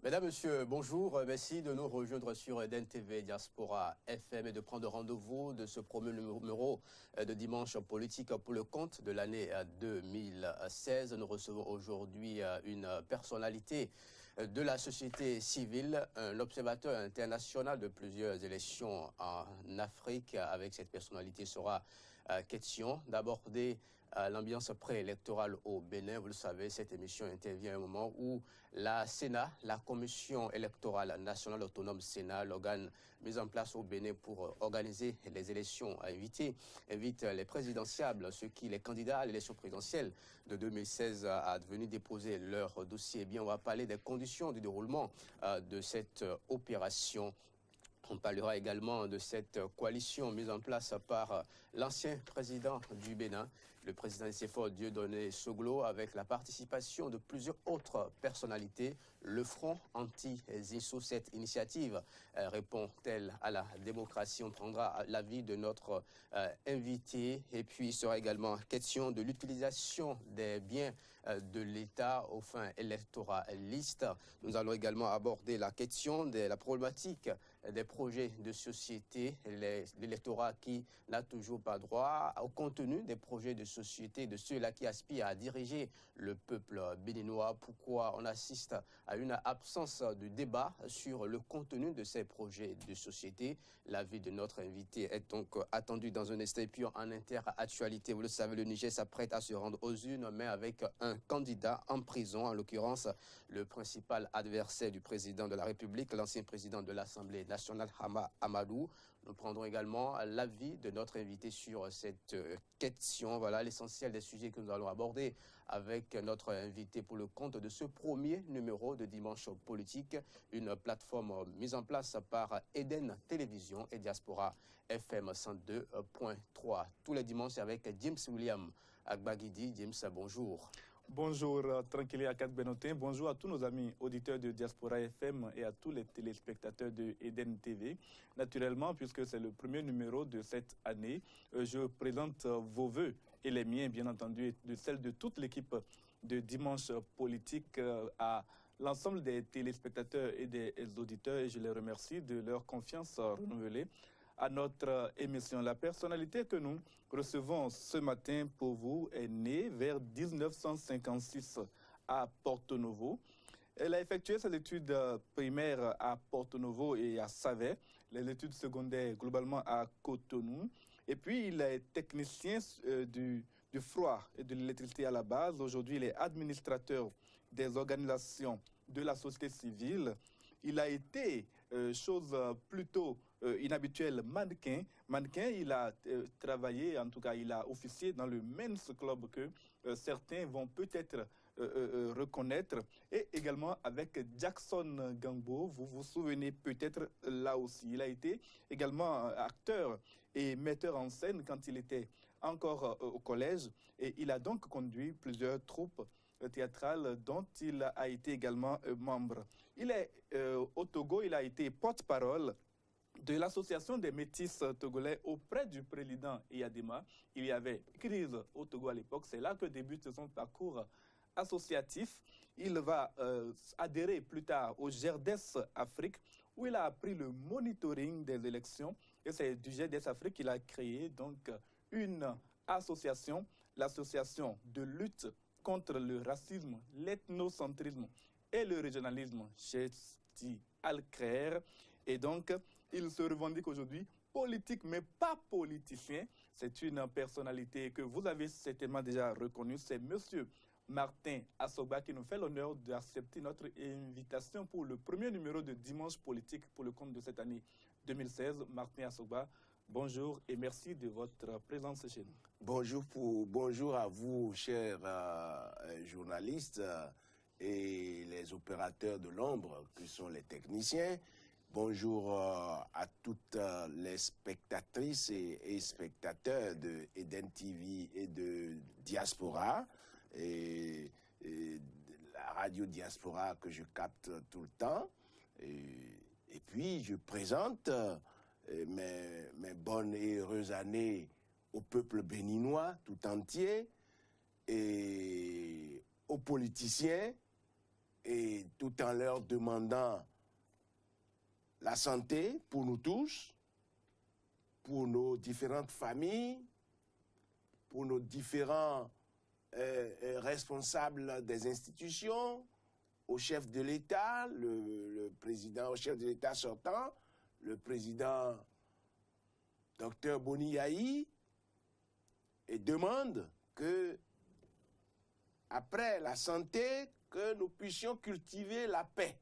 Mesdames, Messieurs, bonjour. Merci de nous rejoindre sur Eden TV, Diaspora FM et de prendre rendez-vous de ce premier numéro de Dimanche politique pour le compte de l'année 2016. Nous recevons aujourd'hui une personnalité de la société civile, un observateur international de plusieurs élections en Afrique. Avec cette personnalité sera question d'aborder l'ambiance préélectorale au Bénin. Vous le savez, cette émission intervient à un moment où la Sénat, la Commission électorale nationale autonome Sénat, l'organe mis en place au Bénin pour organiser les élections, invite les présidentiables, les candidats à l'élection présidentielle de 2016 à venir déposer leur dossier. Eh bien, on va parler des conditions du déroulement de cette opération. On parlera également de cette coalition mise en place par l'ancien président du Bénin, le président Nicéphore Dieudonné Soglo, avec la participation de plusieurs autres personnalités. Le Front anti-Zinsou, cette initiative répond-elle à la démocratie? On prendra l'avis de notre invité. Et puis, il sera également question de l'utilisation des biens de l'État aux fins électoralistes. Nous allons également aborder la question de la problématique des projets de société, l'électorat qui n'a toujours pas droit au contenu des projets de société de ceux-là qui aspirent à diriger le peuple béninois. Pourquoi on assiste à une absence de débat sur le contenu de ces projets de société? L'avis de notre invité est donc attendu dans un instant. Et puis en inter-actualité, vous le savez, le Niger s'apprête à se rendre aux urnes, mais avec un candidat en prison, en l'occurrence le principal adversaire du président de la République, l'ancien président de l'Assemblée nationale, Hama Amadou. Nous prendrons également l'avis de notre invité sur cette question. Voilà l'essentiel des sujets que nous allons aborder avec notre invité pour le compte de ce premier numéro de Dimanche politique, une plateforme mise en place par Eden Télévision et Diaspora FM 102.3. Tous les dimanches avec James William Agbagidi. James, bonjour. Bonjour, Tranquille Akad Benotin. Bonjour à tous nos amis auditeurs de Diaspora FM et à tous les téléspectateurs de Eden TV. Naturellement, puisque c'est le premier numéro de cette année, je présente vos vœux et les miens, bien entendu, et de celles de toute l'équipe de Dimanche politique à l'ensemble des téléspectateurs et des auditeurs. Et je les remercie de leur confiance renouvelée à notre émission. La personnalité que nous recevons ce matin pour vous est née vers 1956 à Porto Novo. Elle a effectué ses études primaires à Porto Novo et à Savet, les études secondaires globalement à Cotonou. Et puis, il est technicien du froid et de l'électricité à la base. Aujourd'hui, il est administrateur des organisations de la société civile. Il a été, chose plutôt inhabituelle, mannequin. Il a travaillé, en tout cas, il a officié dans le Men's Club que certains vont peut-être reconnaître. Et également avec Jackson Gangbo, vous vous souvenez peut-être là aussi. Il a été également acteur et metteur en scène quand il était encore au collège. Et il a donc conduit plusieurs troupes théâtrale dont il a été également membre. Il est au Togo, il a été porte-parole de l'association des métis togolais auprès du président Eyadema. Il y avait crise au Togo à l'époque, c'est là que débute son parcours associatif. Il va adhérer plus tard au GERDES Afrique où il a appris le monitoring des élections et c'est du GERDES Afrique qu'il a créé donc une association, l'association de lutte contre le racisme, l'ethnocentrisme et le régionalisme, Chesti Al-Kher. Et donc, il se revendique aujourd'hui politique, mais pas politicien. C'est une personnalité que vous avez certainement déjà reconnue. C'est monsieur Martin Assoba qui nous fait l'honneur d'accepter notre invitation pour le premier numéro de Dimanche politique pour le compte de cette année 2016. Martin Assoba, bonjour et merci de votre présence chez nous. Bonjour à vous, chers journalistes et les opérateurs de l'ombre, qui sont les techniciens. Bonjour à toutes les spectatrices et spectateurs de Eden TV et de Diaspora, et la radio Diaspora que je capte tout le temps. Et puis, je présente mes bonnes et heureuses années au peuple béninois tout entier et aux politiciens et tout en leur demandant la santé pour nous tous, pour nos différentes familles, pour nos différents responsables des institutions, au chef de l'État, le président, au chef de l'État sortant, le président Dr Boni Yahi, et demande que, après la santé, que nous puissions cultiver la paix.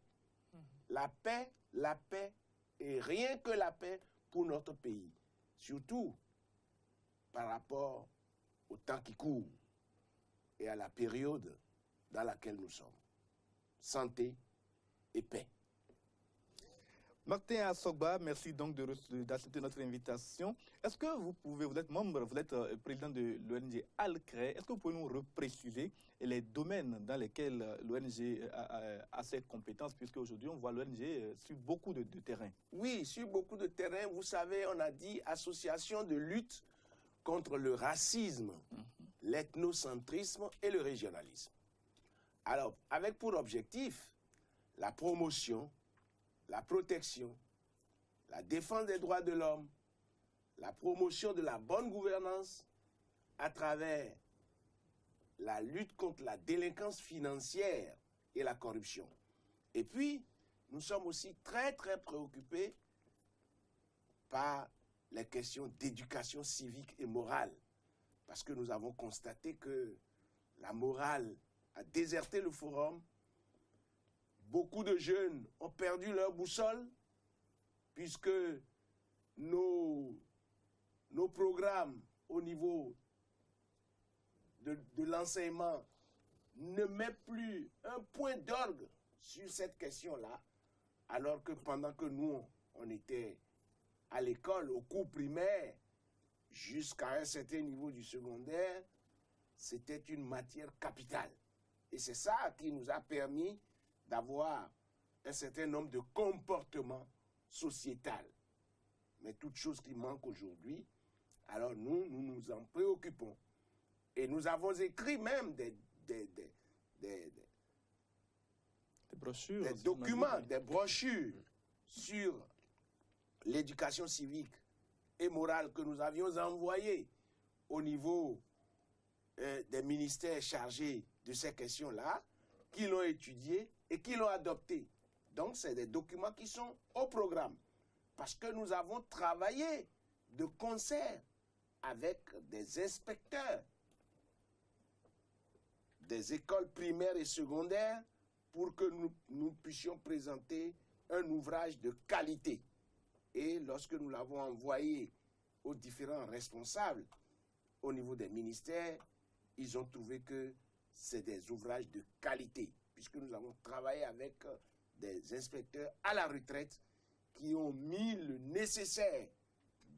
La paix et rien que la paix pour notre pays. Surtout par rapport au temps qui court et à la période dans laquelle nous sommes. Santé et paix. Martin Assogba, merci donc d'accepter notre invitation. Est-ce que vous êtes membre, vous êtes président de l'ONG Alcré, est-ce que vous pouvez nous repréciser les domaines dans lesquels l'ONG a ses compétences, puisque aujourd'hui on voit l'ONG sur beaucoup de terrains? Oui, sur beaucoup de terrains, vous savez, on a dit association de lutte contre le racisme, l'ethnocentrisme et le régionalisme. Alors, avec pour objectif la promotion, la protection, la défense des droits de l'homme, la promotion de la bonne gouvernance à travers la lutte contre la délinquance financière et la corruption. Et puis, nous sommes aussi très préoccupés par les questions d'éducation civique et morale, parce que nous avons constaté que la morale a déserté le forum. Beaucoup de jeunes ont perdu leur boussole puisque nos programmes au niveau de l'enseignement ne mettent plus un point d'orgue sur cette question-là, alors que pendant que nous, on était à l'école, au cours primaire, jusqu'à un certain niveau du secondaire, c'était une matière capitale. Et c'est ça qui nous a permis d'avoir un certain nombre de comportements sociétals. Mais toute chose qui manque aujourd'hui, alors nous nous en préoccupons. Et nous avons écrit même des brochures, des documents, des brochures sur l'éducation civique et morale que nous avions envoyés au niveau des ministères chargés de ces questions-là, qui l'ont étudié et qui l'ont adopté. Donc, c'est des documents qui sont au programme. Parce que nous avons travaillé de concert avec des inspecteurs des écoles primaires et secondaires pour que nous puissions présenter un ouvrage de qualité. Et lorsque nous l'avons envoyé aux différents responsables au niveau des ministères, ils ont trouvé que c'est des ouvrages de qualité, puisque nous avons travaillé avec des inspecteurs à la retraite qui ont mis le nécessaire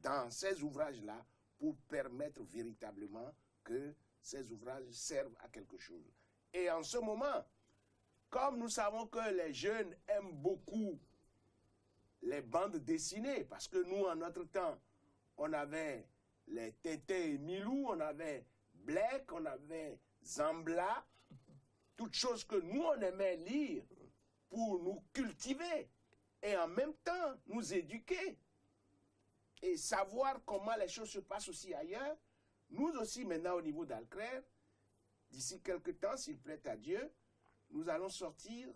dans ces ouvrages-là pour permettre véritablement que ces ouvrages servent à quelque chose. Et en ce moment, comme nous savons que les jeunes aiment beaucoup les bandes dessinées, parce que nous, en notre temps, on avait les Tintin et Milou, on avait Black, on avait Zambla, toutes choses que nous, on aimait lire pour nous cultiver et en même temps nous éduquer et savoir comment les choses se passent aussi ailleurs. Nous aussi, maintenant, au niveau d'Alcré, d'ici quelques temps, s'il plaît à Dieu, nous allons sortir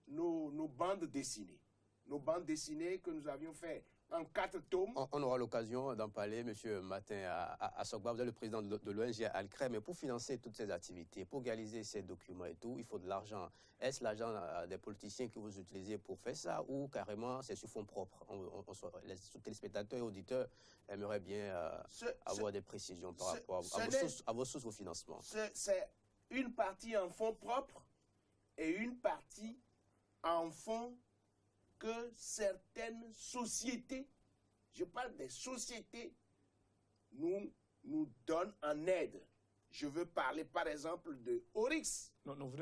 nos bandes dessinées. Nos bandes dessinées que nous avions fait en 4 tomes. On aura l'occasion d'en parler, M. Martin Assogba. Vous êtes le président de l'ONG Alcré, mais pour financer toutes ces activités, pour réaliser ces documents et tout, il faut de l'argent. Est-ce l'argent des politiciens que vous utilisez pour faire ça ou carrément c'est sur fonds propres? Les téléspectateurs et auditeurs aimeraient bien avoir des précisions par rapport à vos sources de financement. C'est une partie en fonds propres et une partie en fonds que certaines sociétés, je parle des sociétés, nous donnent en aide. Je veux parler par exemple de Oryx. Non, vous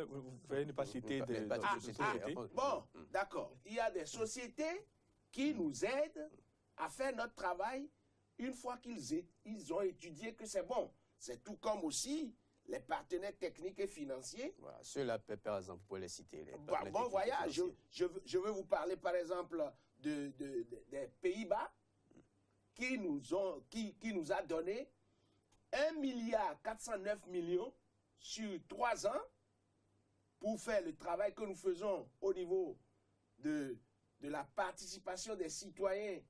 ne pas citer des sociétés. Bon, d'accord. Il y a des sociétés qui nous aident à faire notre travail une fois qu'ils ont étudié que c'est bon. C'est tout comme aussi les partenaires techniques et financiers. Voilà, ceux-là, par exemple, vous pouvez les citer. Bon, voyage, je veux vous parler par exemple des Pays-Bas qui nous a donné 1,409 milliard sur 3 ans pour faire le travail que nous faisons au niveau de la participation des citoyens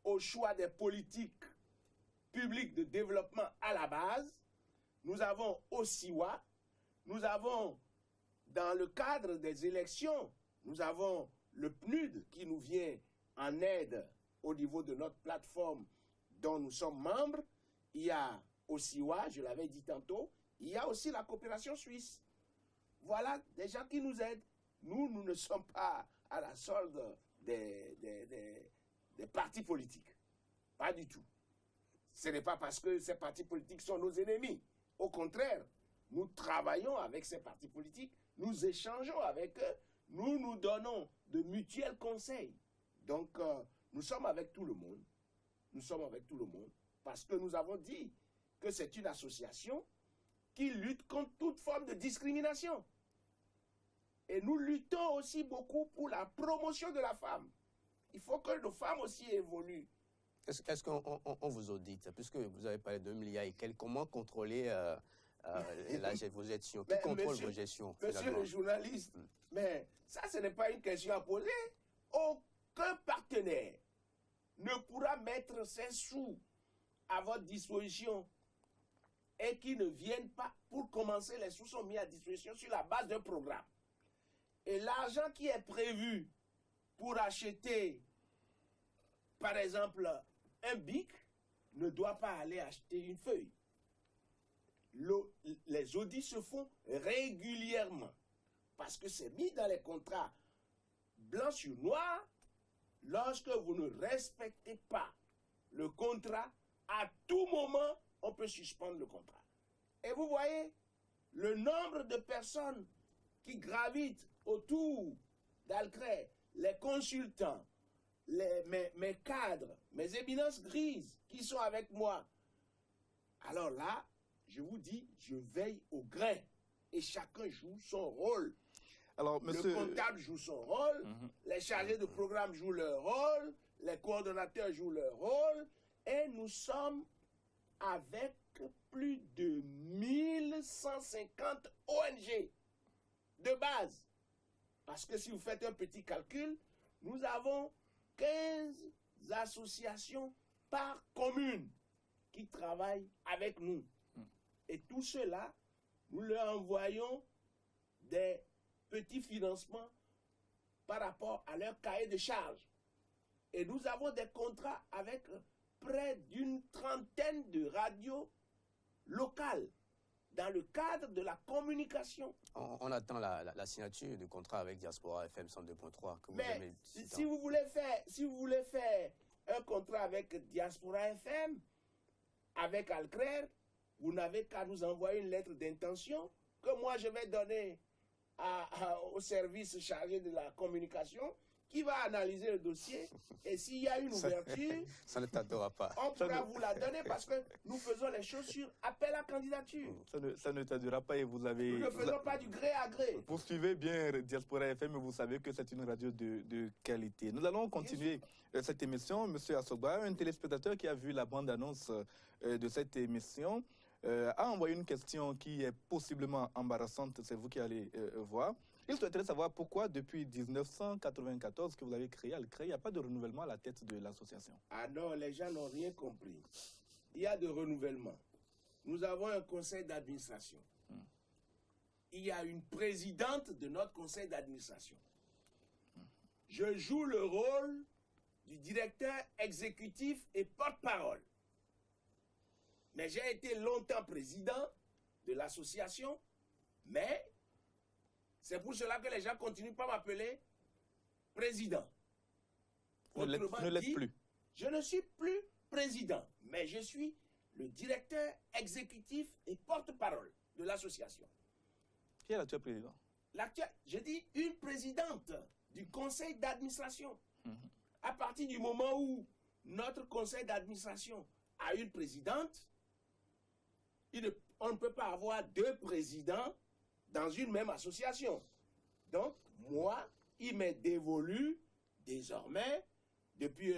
au choix des politiques publiques de développement à la base. Nous avons OSIWA, nous avons, dans le cadre des élections, nous avons le PNUD qui nous vient en aide au niveau de notre plateforme dont nous sommes membres. Il y a OSIWA, je l'avais dit tantôt, il y a aussi la coopération suisse. Voilà des gens qui nous aident. Nous ne sommes pas à la solde des partis politiques. Pas du tout. Ce n'est pas parce que ces partis politiques sont nos ennemis. Au contraire, nous travaillons avec ces partis politiques, nous échangeons avec eux, nous nous donnons de mutuels conseils. Donc, nous sommes avec tout le monde. Nous sommes avec tout le monde parce que nous avons dit que c'est une association qui lutte contre toute forme de discrimination. Et nous luttons aussi beaucoup pour la promotion de la femme. Il faut que nos femmes aussi évoluent. Est-ce qu'on vous audite? Puisque vous avez parlé de milliards et quelques, comment contrôler vos gestions? Qui contrôle vos gestions? Monsieur le journaliste, mais ça, ce n'est pas une question à poser. Aucun partenaire ne pourra mettre ses sous à votre disposition et qui ne viennent pas. Pour commencer, les sous sont mis à disposition sur la base d'un programme. Et l'argent qui est prévu pour acheter, par exemple, un bic, ne doit pas aller acheter une feuille. Les audits se font régulièrement parce que c'est mis dans les contrats blanc sur noir. Lorsque vous ne respectez pas le contrat, à tout moment, on peut suspendre le contrat. Et vous voyez, le nombre de personnes qui gravitent autour d'Alcré, les consultants, mes cadres, mes éminences grises qui sont avec moi. Alors là, je vous dis, je veille au grain et chacun joue son rôle. Alors, monsieur... Le comptable joue son rôle, les chargés de programme jouent leur rôle, les coordonnateurs jouent leur rôle et nous sommes avec plus de 1150 ONG de base. Parce que si vous faites un petit calcul, nous avons 15 associations par commune qui travaillent avec nous. Et tout cela, nous leur envoyons des petits financements par rapport à leur cahier de charges. Et nous avons des contrats avec près d'une trentaine de radios locales dans le cadre de la communication. On attend la signature du contrat avec Diaspora FM 102.3. Mais si vous voulez faire un contrat avec Diaspora FM, avec Alcré, vous n'avez qu'à nous envoyer une lettre d'intention que moi je vais donner au service chargé de la communication qui va analyser le dossier et s'il y a une ouverture, ça ne tardera pas. On pourra vous la donner parce que nous faisons les choses sur appel à candidature. Ça ne tardera pas et vous avez... Nous ne faisons pas du gré à gré. Vous suivez bien Diaspora FM et vous savez que c'est une radio de qualité. Nous allons continuer cette émission. Monsieur Asogba, un téléspectateur qui a vu la bande-annonce de cette émission, a envoyé une question qui est possiblement embarrassante. C'est vous qui allez voir. Il souhaiterait savoir pourquoi, depuis 1994 que vous avez créé Alcré, il n'y a pas de renouvellement à la tête de l'association. Ah non, les gens n'ont rien compris. Il y a de renouvellement. Nous avons un conseil d'administration. Il y a une présidente de notre conseil d'administration. Je joue le rôle du directeur exécutif et porte-parole. Mais j'ai été longtemps président de l'association, mais c'est pour cela que les gens continuent pas m'appeler président. Ne l'êtes plus. Je ne suis plus président, mais je suis le directeur exécutif et porte-parole de l'association. Qui est l'actuel président? Je dis une présidente du conseil d'administration. À partir du moment où notre conseil d'administration a une présidente, on ne peut pas avoir deux présidents dans une même association. Donc, moi, il m'est dévolu désormais, depuis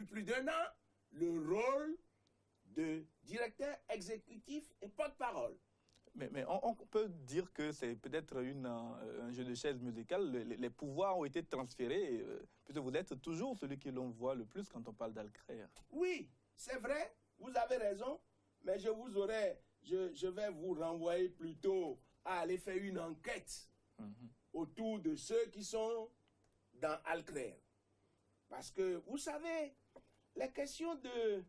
plus d'1 an, le rôle de directeur exécutif et porte-parole. Mais on peut dire que c'est peut-être un jeu de chaises musicales. Les pouvoirs ont été transférés, puisque vous êtes toujours celui que l'on voit le plus quand on parle d'Alcrer. Oui, c'est vrai, vous avez raison, mais je vais vous renvoyer plutôt à aller faire une enquête autour de ceux qui sont dans Alcrer. Parce que, vous savez, les questions de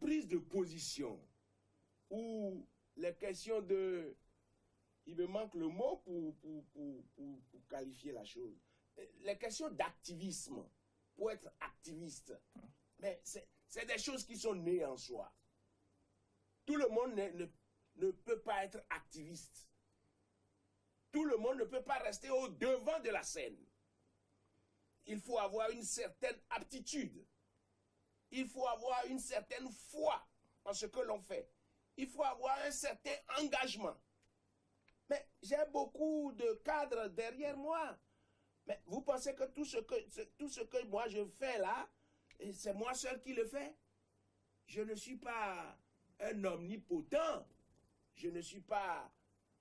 prise de position ou les questions de... Il me manque le mot pour qualifier la chose. Les questions d'activisme, pour être activiste. Mais c'est des choses qui sont nées en soi. Tout le monde ne peut pas être activiste. Tout le monde ne peut pas rester au devant de la scène. Il faut avoir une certaine aptitude. Il faut avoir une certaine foi en ce que l'on fait. Il faut avoir un certain engagement. Mais j'ai beaucoup de cadres derrière moi. Mais vous pensez que tout ce que moi je fais là, c'est moi seul qui le fais? Je ne suis pas un omnipotent. Je ne suis pas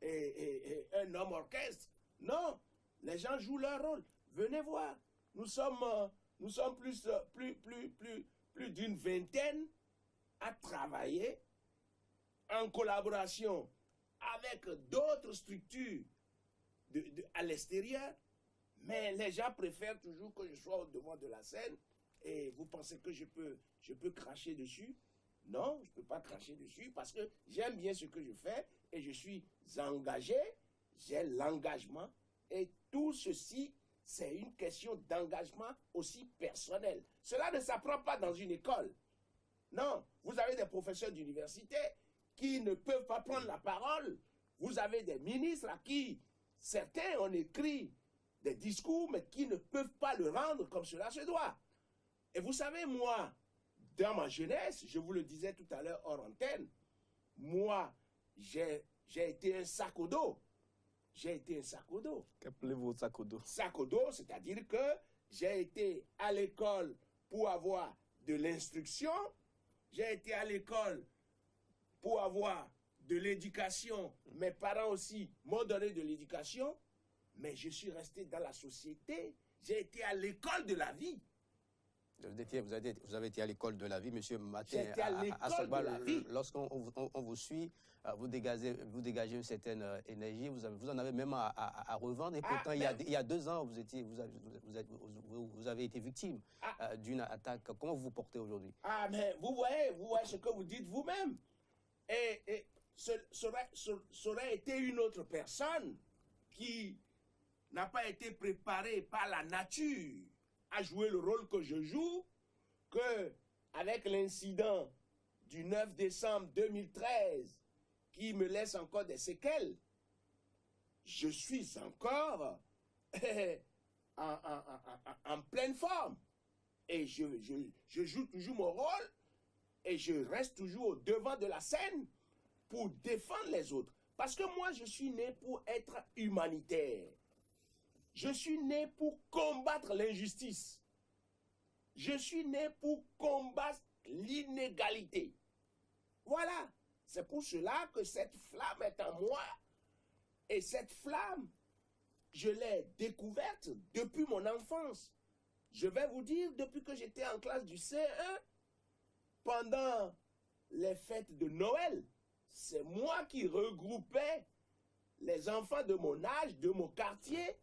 un homme orchestre. Non, les gens jouent leur rôle. Venez voir. Nous sommes plus d'une vingtaine à travailler en collaboration avec d'autres structures à l'extérieur, mais les gens préfèrent toujours que je sois au devant de la scène. Et vous pensez que je peux cracher dessus? Non, je ne peux pas cracher dessus parce que j'aime bien ce que je fais et je suis engagé, j'ai l'engagement. Et tout ceci, c'est une question d'engagement aussi personnel. Cela ne s'apprend pas dans une école. Non, vous avez des professeurs d'université qui ne peuvent pas prendre la parole. Vous avez des ministres à qui certains ont écrit des discours, mais qui ne peuvent pas le rendre comme cela se doit. Et vous savez, moi, dans ma jeunesse, je vous le disais tout à l'heure hors antenne, moi, j'ai été un sac au dos. J'ai été un sac au dos. Qu'appelez-vous sac au dos? Sac au dos, c'est-à-dire que j'ai été à l'école pour avoir de l'instruction, j'ai été à l'école pour avoir de l'éducation, mes parents aussi m'ont donné de l'éducation, mais je suis resté dans la société, j'ai été à l'école de la vie. Vous avez été à l'école de la vie, monsieur Matin. J'étais à l'école de la vie. Lorsqu'on vous suit, vous dégagez une certaine énergie, vous en avez même à revendre. Et pourtant, il y a 2 ans, vous avez été victime d'une attaque. Comment vous vous portez aujourd'hui? Ah, mais vous voyez ce que vous dites vous-même. Et ça aurait été une autre personne qui n'a pas été préparée par la nature à jouer le rôle que je joue, que avec l'incident du 9 décembre 2013 qui me laisse encore des séquelles, je suis encore en pleine forme. Et je joue toujours mon rôle et je reste toujours au devant de la scène pour défendre les autres. Parce que moi, je suis né pour être humanitaire. Je suis né pour combattre l'injustice. Je suis né pour combattre l'inégalité. Voilà. C'est pour cela que cette flamme est en moi. Et cette flamme, je l'ai découverte depuis mon enfance. Je vais vous dire, depuis que j'étais en classe du CE1, pendant les fêtes de Noël, c'est moi qui regroupais les enfants de mon âge, de mon quartier,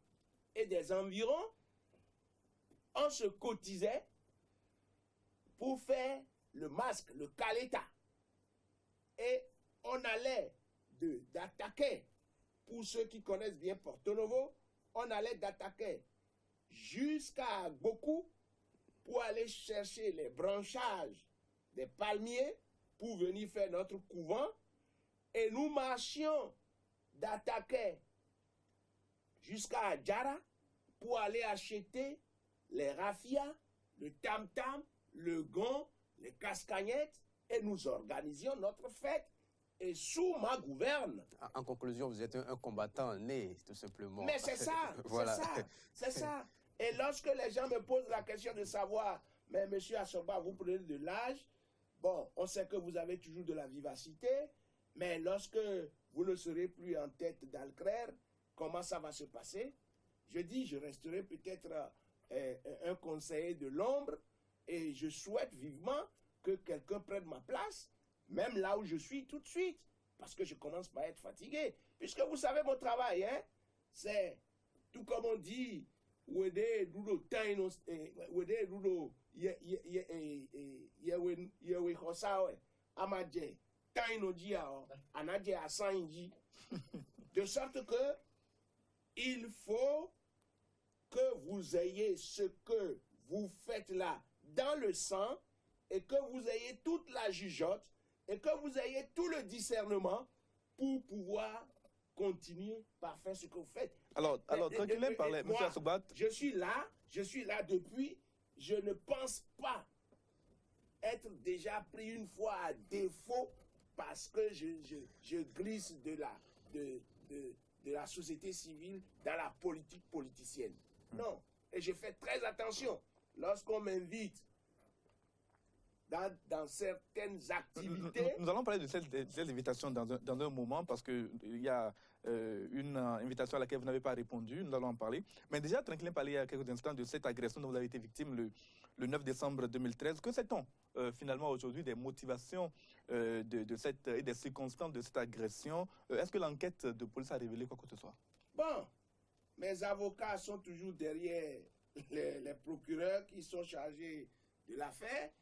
et des environs. On se cotisait pour faire le masque, le caleta. Et on allait d'attaquer, pour ceux qui connaissent bien Porto Novo, on allait d'attaquer jusqu'à Goku pour aller chercher les branchages des palmiers pour venir faire notre couvent. Et nous marchions d'attaquer jusqu'à Adjara pour aller acheter les raffias, le tam-tam, le gond, les cascagnettes, et nous organisions notre fête. Et sous ma gouverne. En conclusion, vous êtes un combattant né, tout simplement. Mais c'est ça, voilà. C'est ça. Et lorsque les gens me posent la question de savoir, mais monsieur Assoba, vous prenez de l'âge, bon, on sait que vous avez toujours de la vivacité, mais lorsque vous ne serez plus en tête d'Alcrer, comment ça va se passer? Je dis, je resterai peut-être un conseiller de l'ombre, et je souhaite vivement que quelqu'un prenne ma place, même là où je suis tout de suite, parce que je commence par être fatigué. Puisque vous savez mon travail, hein, c'est tout comme on dit, Wede Dudo Taino, Wede Dudo Yewe Hosawe, Amadje, Taino Diao, Anadje Asanji. De sorte que il faut que vous ayez ce que vous faites là dans le sang et que vous ayez toute la jugeote et que vous ayez tout le discernement pour pouvoir continuer par faire ce que vous faites. Alors tranquillement parler, M. Assoba. Je suis là depuis, je ne pense pas être déjà pris une fois à défaut parce que je glisse de la société civile dans la politique politicienne. Non, et je fais très attention lorsqu'on m'invite dans certaines activités. Nous allons parler de cette invitation dans un moment parce qu'il y a une invitation à laquelle vous n'avez pas répondu. Nous allons en parler. Mais déjà, tranquillement parler il y a quelques instants de cette agression dont vous avez été victime le 9 décembre 2013. Que sait-on finalement aujourd'hui des motivations et des circonstances de cette agression? Est-ce que l'enquête de police a révélé quoi que ce soit? Bon, mes avocats sont toujours derrière les procureurs qui sont chargés de l'affaire.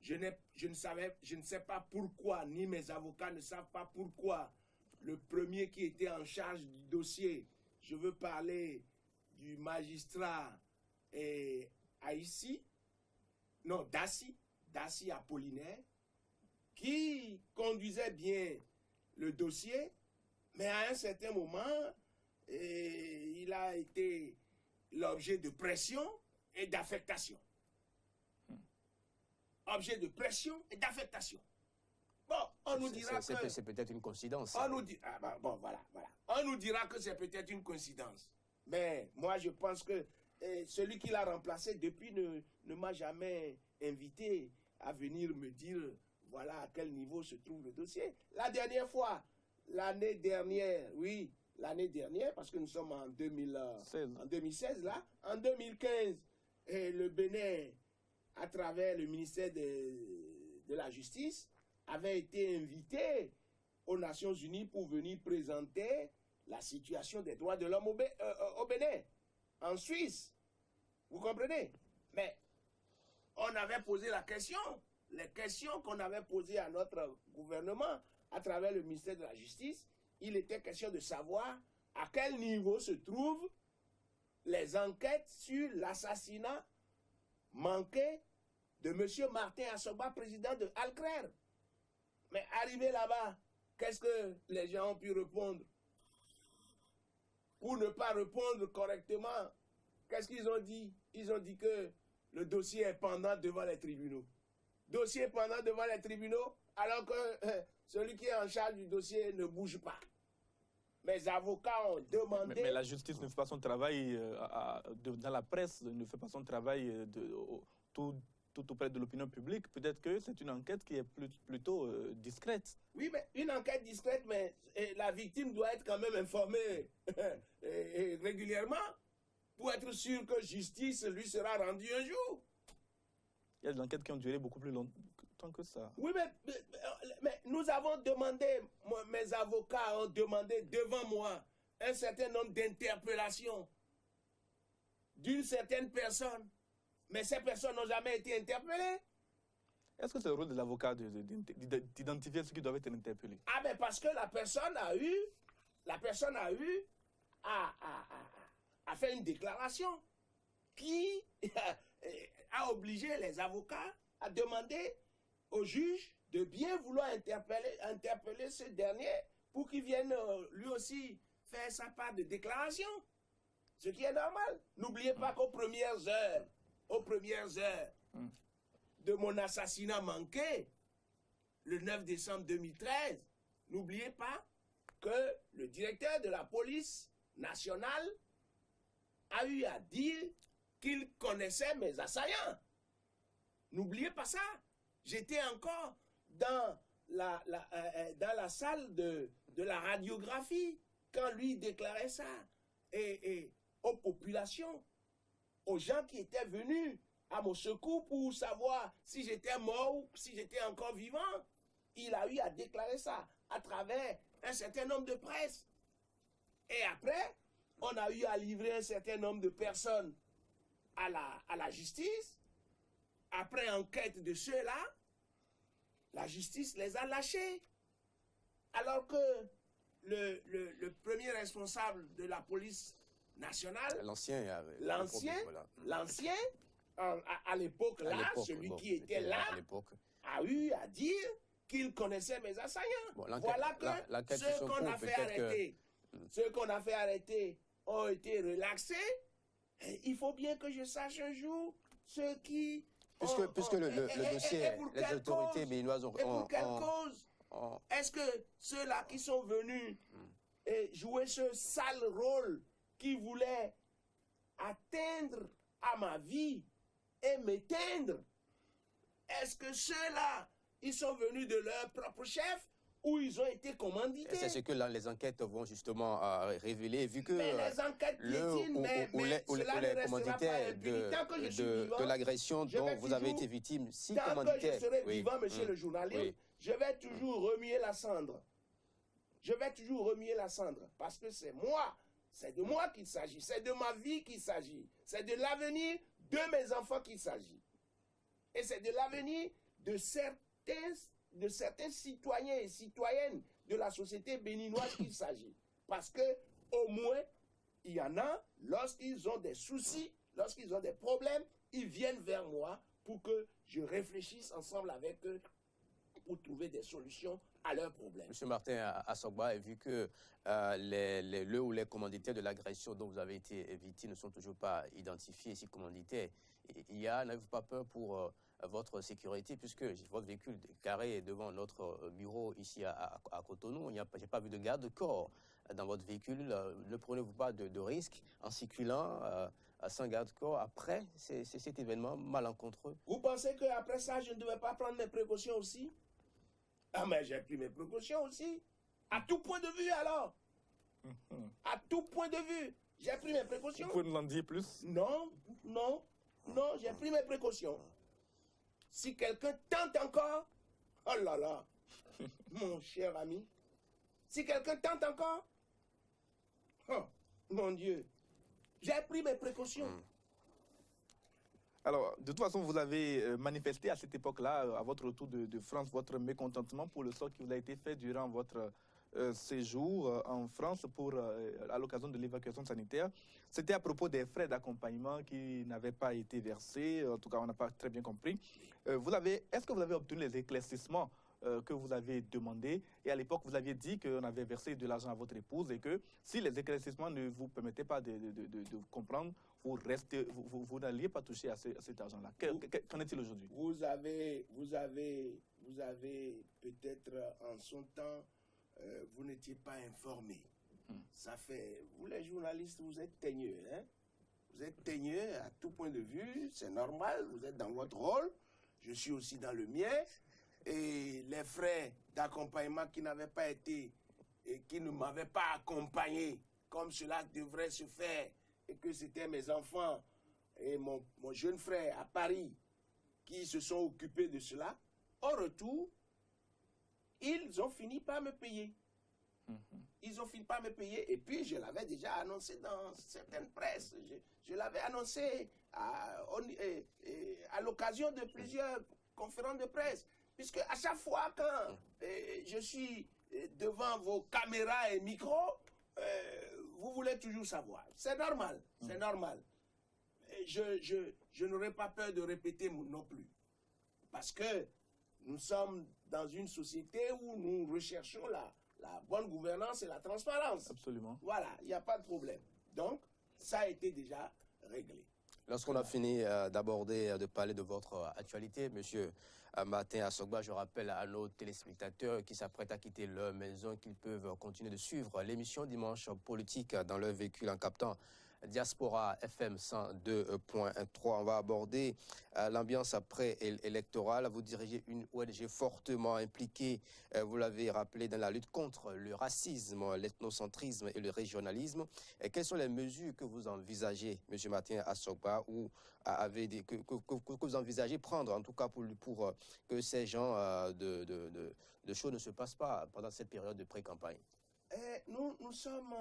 Je ne sais pas pourquoi, ni mes avocats ne savent pas pourquoi le premier qui était en charge du dossier, je veux parler du magistrat Dassi Apollinaire, qui conduisait bien le dossier, mais à un certain moment, il a été l'objet de pression et d'affectation. Objet de pression et d'affectation. Bon, on nous dira que... C'est peut-être une coïncidence. On nous dit... Ah, bon, voilà. On nous dira que c'est peut-être une coïncidence. Mais moi, je pense que celui qui l'a remplacé depuis ne m'a jamais invité à venir me dire, voilà à quel niveau se trouve le dossier. La dernière fois, l'année dernière, parce que nous sommes en 2016, là, en 2015, le Bénin, à travers le ministère de la Justice, avait été invité aux Nations Unies pour venir présenter la situation des droits de l'homme au Bénin, en Suisse. Vous comprenez? Mais on avait posé les questions qu'on avait posées à notre gouvernement à travers le ministère de la Justice. Il était question de savoir à quel niveau se trouvent les enquêtes sur l'assassinat manqué de M. Martin Assoba, président de Alcrer. Mais arrivé là-bas, qu'est-ce que les gens ont pu répondre? Pour ne pas répondre correctement, qu'est-ce qu'ils ont dit? Ils ont dit que le dossier est pendant devant les tribunaux. Dossier pendant devant les tribunaux, alors que celui qui est en charge du dossier ne bouge pas. Mes avocats ont demandé... Mais la justice ne fait pas son travail dans la presse, ne fait pas son travail tout auprès de l'opinion publique. Peut-être que c'est une enquête qui est plutôt discrète. Oui, mais une enquête discrète, mais la victime doit être quand même informée régulièrement pour être sûr que justice lui sera rendue un jour. Il y a des enquêtes qui ont duré beaucoup plus longtemps que ça. Oui, mais nous avons demandé, mes avocats ont demandé devant moi un certain nombre d'interpellations d'une certaine personne. Mais ces personnes n'ont jamais été interpellées. Est-ce que c'est le rôle de l'avocat d'identifier ceux qui doivent être interpellés? Ah, mais parce que la personne a fait une déclaration qui a obligé les avocats à demander au juge de bien vouloir interpeller ce dernier pour qu'il vienne lui aussi faire sa part de déclaration. Ce qui est normal. N'oubliez pas qu'aux premières heures, de mon assassinat manqué, le 9 décembre 2013, n'oubliez pas que le directeur de la police nationale a eu à dire qu'il connaissait mes assaillants. N'oubliez pas ça. J'étais encore dans la salle de la radiographie quand lui déclarait ça. Et aux populations, aux gens qui étaient venus à mon secours pour savoir si j'étais mort ou si j'étais encore vivant, il a eu à déclarer ça à travers un certain nombre de presse. Et après, on a eu à livrer un certain nombre de personnes à la justice. Après enquête de ceux-là, la justice les a lâchés. Alors que le premier responsable de la police nationale, l'ancien, à l'époque là, celui qui était là, a eu à dire qu'il connaissait mes assaillants. Bon, voilà que ceux qu'on a fait arrêter, ceux qu'on a fait arrêter ont été relaxés. Et il faut bien que je sache un jour ceux qui... Puisque le dossier, les autorités béninoises ont... Et pour quelle cause est-ce que ceux-là qui sont venus jouer ce sale rôle, qui voulaient atteindre à ma vie et m'éteindre, est-ce que ceux-là, ils sont venus de leur propre chef ou ils ont été commandités? C'est ce que là, les enquêtes vont justement révéler, vu que mais les enquêtes piétinent, les commanditaires de l'agression dont vous avez été victime, si commanditaires... Tant que je serai vivant, monsieur le journaliste, je vais toujours remuer la cendre. Je vais toujours remuer la cendre, parce que c'est moi, c'est de moi qu'il s'agit, c'est de ma vie qu'il s'agit, c'est de l'avenir de mes enfants qu'il s'agit. Et c'est de l'avenir de certains citoyens et citoyennes de la société béninoise qu'il s'agit. Parce que, au moins, il y en a, lorsqu'ils ont des soucis, lorsqu'ils ont des problèmes, ils viennent vers moi pour que je réfléchisse ensemble avec eux pour trouver des solutions à leurs problèmes. Monsieur Martin Assogba, vu que les commanditaires de l'agression dont vous avez été victime ne sont toujours pas identifiés, si commanditaires, n'avez-vous pas peur pour votre sécurité, puisque votre véhicule garé devant notre bureau ici à Cotonou, je n'ai pas vu de garde-corps dans votre véhicule. Ne prenez-vous pas de risque en circulant sans garde-corps après cet événement malencontreux? Vous pensez qu'après ça, je ne devais pas prendre mes précautions aussi? Ah, mais j'ai pris mes précautions aussi. À tout point de vue, alors. À tout point de vue, j'ai pris mes précautions. Vous pouvez nous en dire plus? Non, j'ai pris mes précautions. Si quelqu'un tente encore, oh là là, mon cher ami, si quelqu'un tente encore, oh, mon Dieu, j'ai pris mes précautions. Alors, de toute façon, vous avez manifesté à cette époque-là, à votre retour de France, votre mécontentement pour le sort qui vous a été fait durant votre séjour en France à l'occasion de l'évacuation sanitaire. C'était à propos des frais d'accompagnement qui n'avaient pas été versés. En tout cas, on n'a pas très bien compris. Est-ce que vous avez obtenu les éclaircissements que vous avez demandé? Et à l'époque, vous aviez dit qu'on avait versé de l'argent à votre épouse et que si les éclaircissements ne vous permettaient pas de comprendre, vous n'alliez pas toucher à cet argent-là. Qu'en est-il aujourd'hui? Vous avez peut-être en son temps, vous n'étiez pas informé. Ça fait, vous les journalistes, vous êtes teigneux, hein? Vous êtes teigneux à tout point de vue, c'est normal, vous êtes dans votre rôle, je suis aussi dans le mien, et les frais d'accompagnement qui n'avaient pas été, et qui ne m'avaient pas accompagné, comme cela devrait se faire, et que c'était mes enfants et mon jeune frère à Paris qui se sont occupés de cela, au retour, ils ont fini par me payer. Ils ont fini par me payer. Et puis, je l'avais déjà annoncé dans certaines presses. Je l'avais annoncé à l'occasion de plusieurs conférences de presse. Puisque à chaque fois quand je suis devant vos caméras et micros, vous voulez toujours savoir. C'est normal. C'est normal. Je n'aurais pas peur de répéter non plus. Parce que nous sommes dans une société où nous recherchons la bonne gouvernance et la transparence. Absolument. Voilà, il n'y a pas de problème. Donc, ça a été déjà réglé. Lorsqu'on a fini de parler de votre actualité, monsieur Martin Assogba, je rappelle à nos téléspectateurs qui s'apprêtent à quitter leur maison qu'ils peuvent continuer de suivre l'émission Dimanche politique dans leur véhicule en captant Diaspora FM 102.3. On va aborder l'ambiance après-électorale. Vous dirigez une ONG fortement impliquée, vous l'avez rappelé, dans la lutte contre le racisme, l'ethnocentrisme et le régionalisme. Et quelles sont les mesures que vous envisagez, M. Martin Assogba, ou que vous envisagez prendre, en tout cas pour que ces genres de choses ne se passent pas pendant cette période de pré-campagne? Nous sommes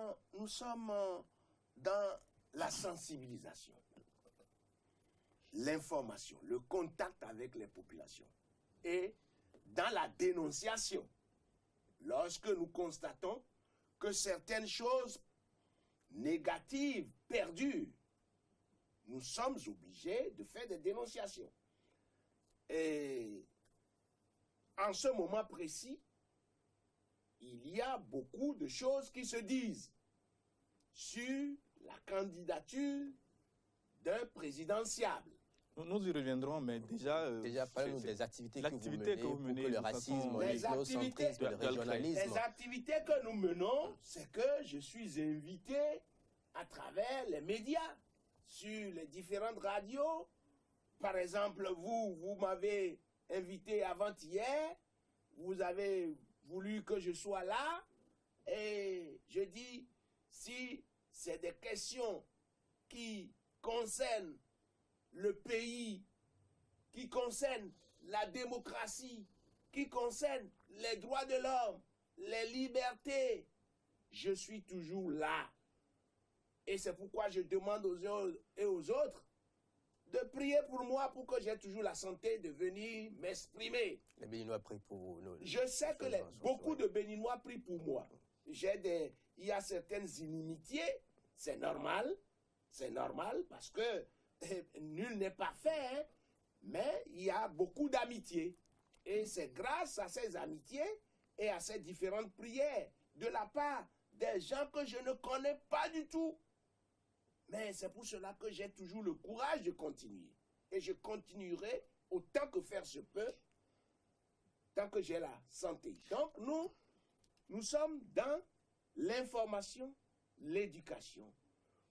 dans la sensibilisation, l'information, le contact avec les populations et dans la dénonciation. Lorsque nous constatons que certaines choses négatives perdurent, nous sommes obligés de faire des dénonciations. Et en ce moment précis, il y a beaucoup de choses qui se disent sur la candidature d'un présidentiable. Nous y reviendrons, mais déjà parlez-nous des activités que vous menez pour que le racisme, l'ethnocentrisme, le régionalisme. Les activités que nous menons, c'est que je suis invité à travers les médias, sur les différentes radios. Par exemple, vous m'avez invité avant-hier, vous avez voulu que je sois là, et je dis, si c'est des questions qui concernent le pays, qui concernent la démocratie, qui concernent les droits de l'homme, les libertés, je suis toujours là. Et c'est pourquoi je demande aux uns et aux autres de prier pour moi pour que j'ai toujours la santé de venir m'exprimer. Les Béninois prient pour vous. Je sais que beaucoup de Béninois prient pour moi. Il y a certaines inimitiés, c'est normal parce que nul n'est parfait, hein, mais il y a beaucoup d'amitié. Et c'est grâce à ces amitiés et à ces différentes prières de la part des gens que je ne connais pas du tout. Mais c'est pour cela que j'ai toujours le courage de continuer. Et je continuerai autant que faire se peut, tant que j'ai la santé. Donc nous sommes dans l'information, l'éducation.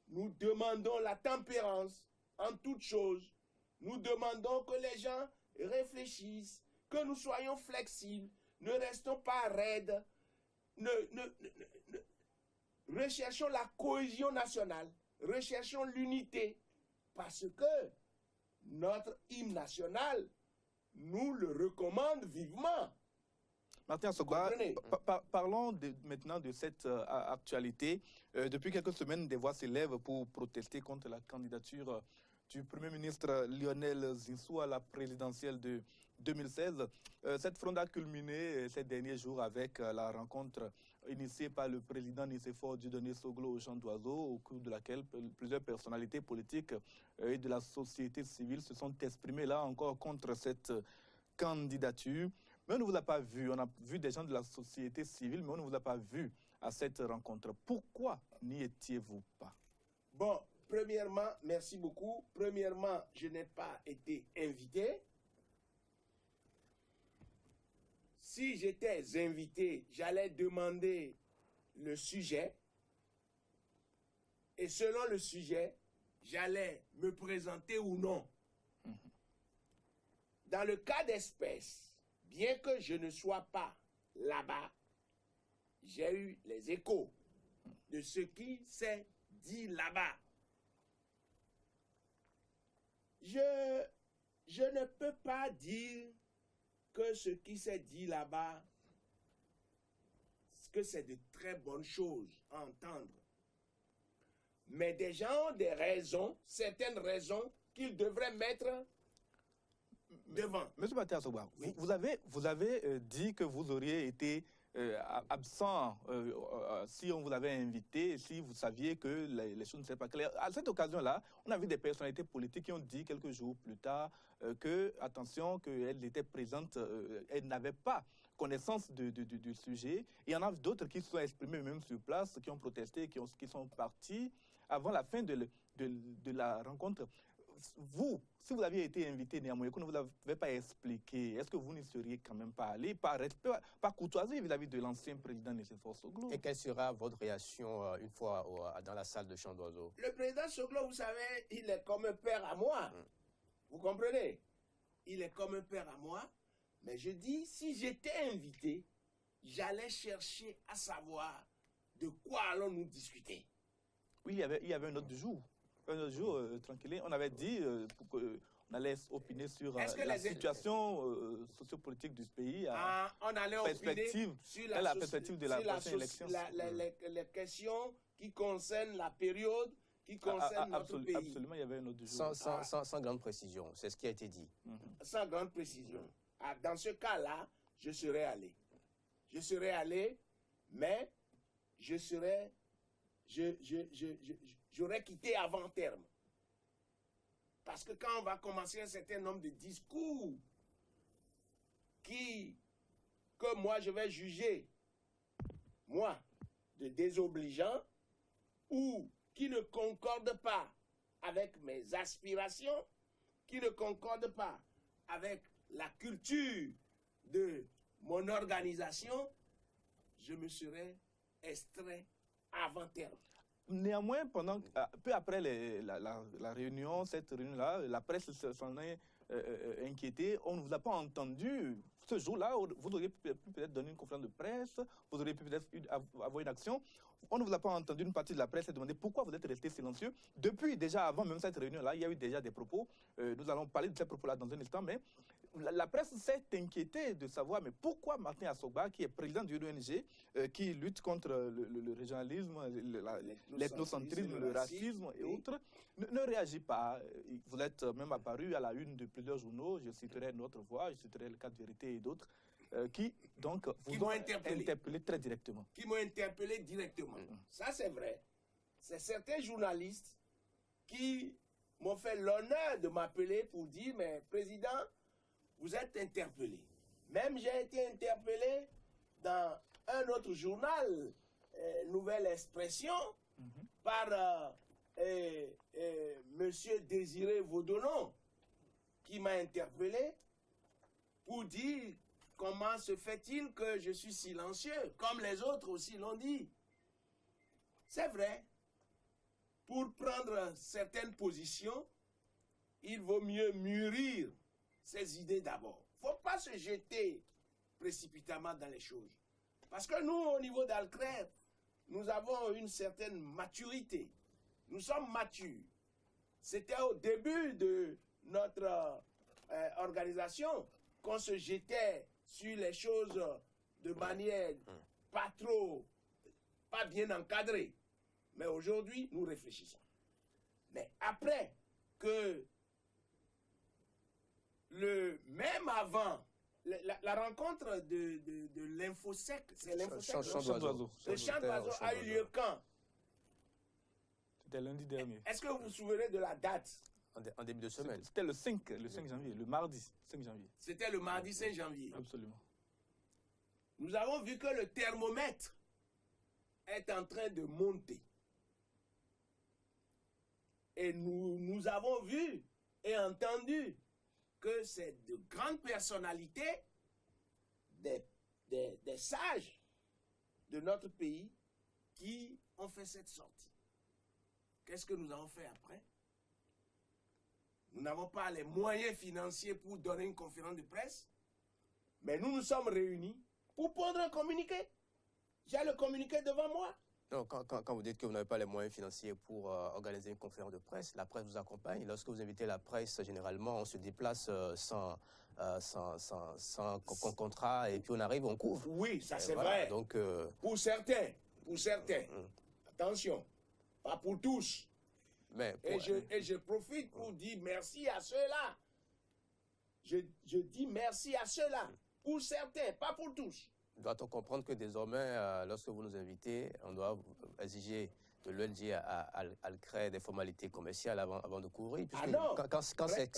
Nous demandons la tempérance en toutes choses. Nous demandons que les gens réfléchissent, que nous soyons flexibles, ne restons pas raides, recherchons la cohésion nationale, recherchons l'unité, parce que notre hymne national nous le recommande vivement. Martin Assogba, parlons maintenant de cette actualité. Depuis quelques semaines, des voix s'élèvent pour protester contre la candidature du Premier ministre Lionel Zinsou à la présidentielle de 2016. Cette fronde a culminé ces derniers jours avec la rencontre initiée par le président Nicéphore Dieudonné Soglo au Chant d'Oiseau, au cours de laquelle plusieurs personnalités politiques et de la société civile se sont exprimées là encore contre cette candidature. Mais on ne vous a pas vu, on a vu des gens de la société civile, mais on ne vous a pas vu à cette rencontre. Pourquoi n'y étiez-vous pas? Bon, premièrement, merci beaucoup. Premièrement, je n'ai pas été invité. Si j'étais invité, j'allais demander le sujet. Et selon le sujet, j'allais me présenter ou non. Dans le cas d'espèce, bien que je ne sois pas là-bas, j'ai eu les échos de ce qui s'est dit là-bas. Je ne peux pas dire que ce qui s'est dit là-bas, que c'est de très bonnes choses à entendre. Mais des gens ont des raisons, certaines raisons qu'ils devraient mettre devant. Monsieur Martin Assogba, oui. vous avez dit que vous auriez été absent si on vous avait invité, si vous saviez que les choses ne seraient pas claires. À cette occasion-là, on a vu des personnalités politiques qui ont dit quelques jours plus tard que, attention, qu'elles étaient présentes, elles n'avaient pas connaissance du sujet. Il y en a d'autres qui se sont exprimés même sur place, qui ont protesté, qui sont partis avant la fin de la rencontre. vous, si vous aviez été invité néanmoins et que ne vous avez pas expliqué, est-ce que vous n'y seriez quand même pas allé, par courtoisie vis-à-vis de l'ancien président Nicéphore Soglo? Et quelle sera votre réaction une fois dans la salle de Chant d'Oiseau? Le président Soglo, vous savez, il est comme un père à moi. Vous comprenez? Il est comme un père à moi. Mais je dis, si j'étais invité, j'allais chercher à savoir de quoi allons-nous discuter. Oui, il y avait un autre jour. Un autre jour, tranquille, on avait dit qu'on allait opiner sur la situation sociopolitique du pays. On allait opiner sur la perspective de la prochaine élection. Les questions qui concernent la période, qui concernent notre pays. Absolument, il y avait un autre jour. Sans grande précision, c'est ce qui a été dit. Sans grande précision. Dans ce cas-là, je serais allé. Je serais allé, mais j'aurais quitté avant terme. Parce que quand on va commencer un certain nombre de discours que moi je vais juger, moi, de désobligeants, ou qui ne concordent pas avec mes aspirations, qui ne concordent pas avec la culture de mon organisation, je me serais extrait avant terme. Néanmoins, peu après la réunion, cette réunion-là, la presse s'en est inquiétée. On ne vous a pas entendu. Ce jour-là, vous auriez pu peut-être donner une conférence de presse, vous auriez pu peut-être avoir une action. On ne vous a pas entendu, une partie de la presse a demandé pourquoi vous êtes resté silencieux. Depuis, déjà avant même cette réunion-là, il y a eu déjà des propos. Nous allons parler de ces propos-là dans un instant, mais la presse s'est inquiétée de savoir mais pourquoi Martin Assogba, qui est président de l'ONG, qui lutte contre le régionalisme, l'ethnocentrisme, le racisme et autres, ne réagit pas. Vous êtes même apparu à la une de plusieurs journaux, je citerai Notre Voix, je citerai le Cas de Vérité et d'autres, qui donc vous ont interpellé très directement. Qui m'ont interpellé directement. Ça c'est vrai. C'est certains journalistes qui m'ont fait l'honneur de m'appeler pour dire, mais président, vous êtes interpellé. Même j'ai été interpellé dans un autre journal, Nouvelle Expression, par Monsieur Désiré Vaudonon, qui m'a interpellé pour dire comment se fait-il que je suis silencieux, comme les autres aussi l'ont dit. C'est vrai. Pour prendre certaines positions, il vaut mieux mûrir ses idées d'abord. Il ne faut pas se jeter précipitamment dans les choses. Parce que nous, au niveau d'Alcrève, nous avons une certaine maturité. Nous sommes matures. C'était au début de notre organisation qu'on se jetait sur les choses de manière pas bien encadrée. Mais aujourd'hui, nous réfléchissons. Mais après que même avant, la rencontre de l'Infosec, c'est l'Infosec, le Chant d'Oiseau a eu lieu quand? C'était lundi dernier. Est-ce que vous vous souvenez de la date? En début de semaine. C'était le 5 janvier, le mardi 5 janvier. C'était le mardi 5 janvier. Absolument. Nous avons vu que le thermomètre est en train de monter. Et nous avons vu et entendu que c'est de grandes personnalités, des sages de notre pays qui ont fait cette sortie. Qu'est-ce que nous avons fait après? Nous n'avons pas les moyens financiers pour donner une conférence de presse, mais nous nous sommes réunis pour prendre un communiqué. J'ai le communiqué devant moi. Non, quand vous dites que vous n'avez pas les moyens financiers pour organiser une conférence de presse, la presse vous accompagne. Lorsque vous invitez la presse, généralement, on se déplace sans contrat et puis on arrive, on couvre. Oui, ça c'est voilà, vrai. donc, pour certains. Attention, pas pour tous. Mais et je profite pour dire merci à ceux-là. Je dis merci à ceux-là. Pour certains, pas pour tous. Doit-on comprendre que désormais, lorsque vous nous invitez, on doit exiger de l'ONG à Alcrève des formalités commerciales avant de couvrir? Ah non! Quand certaines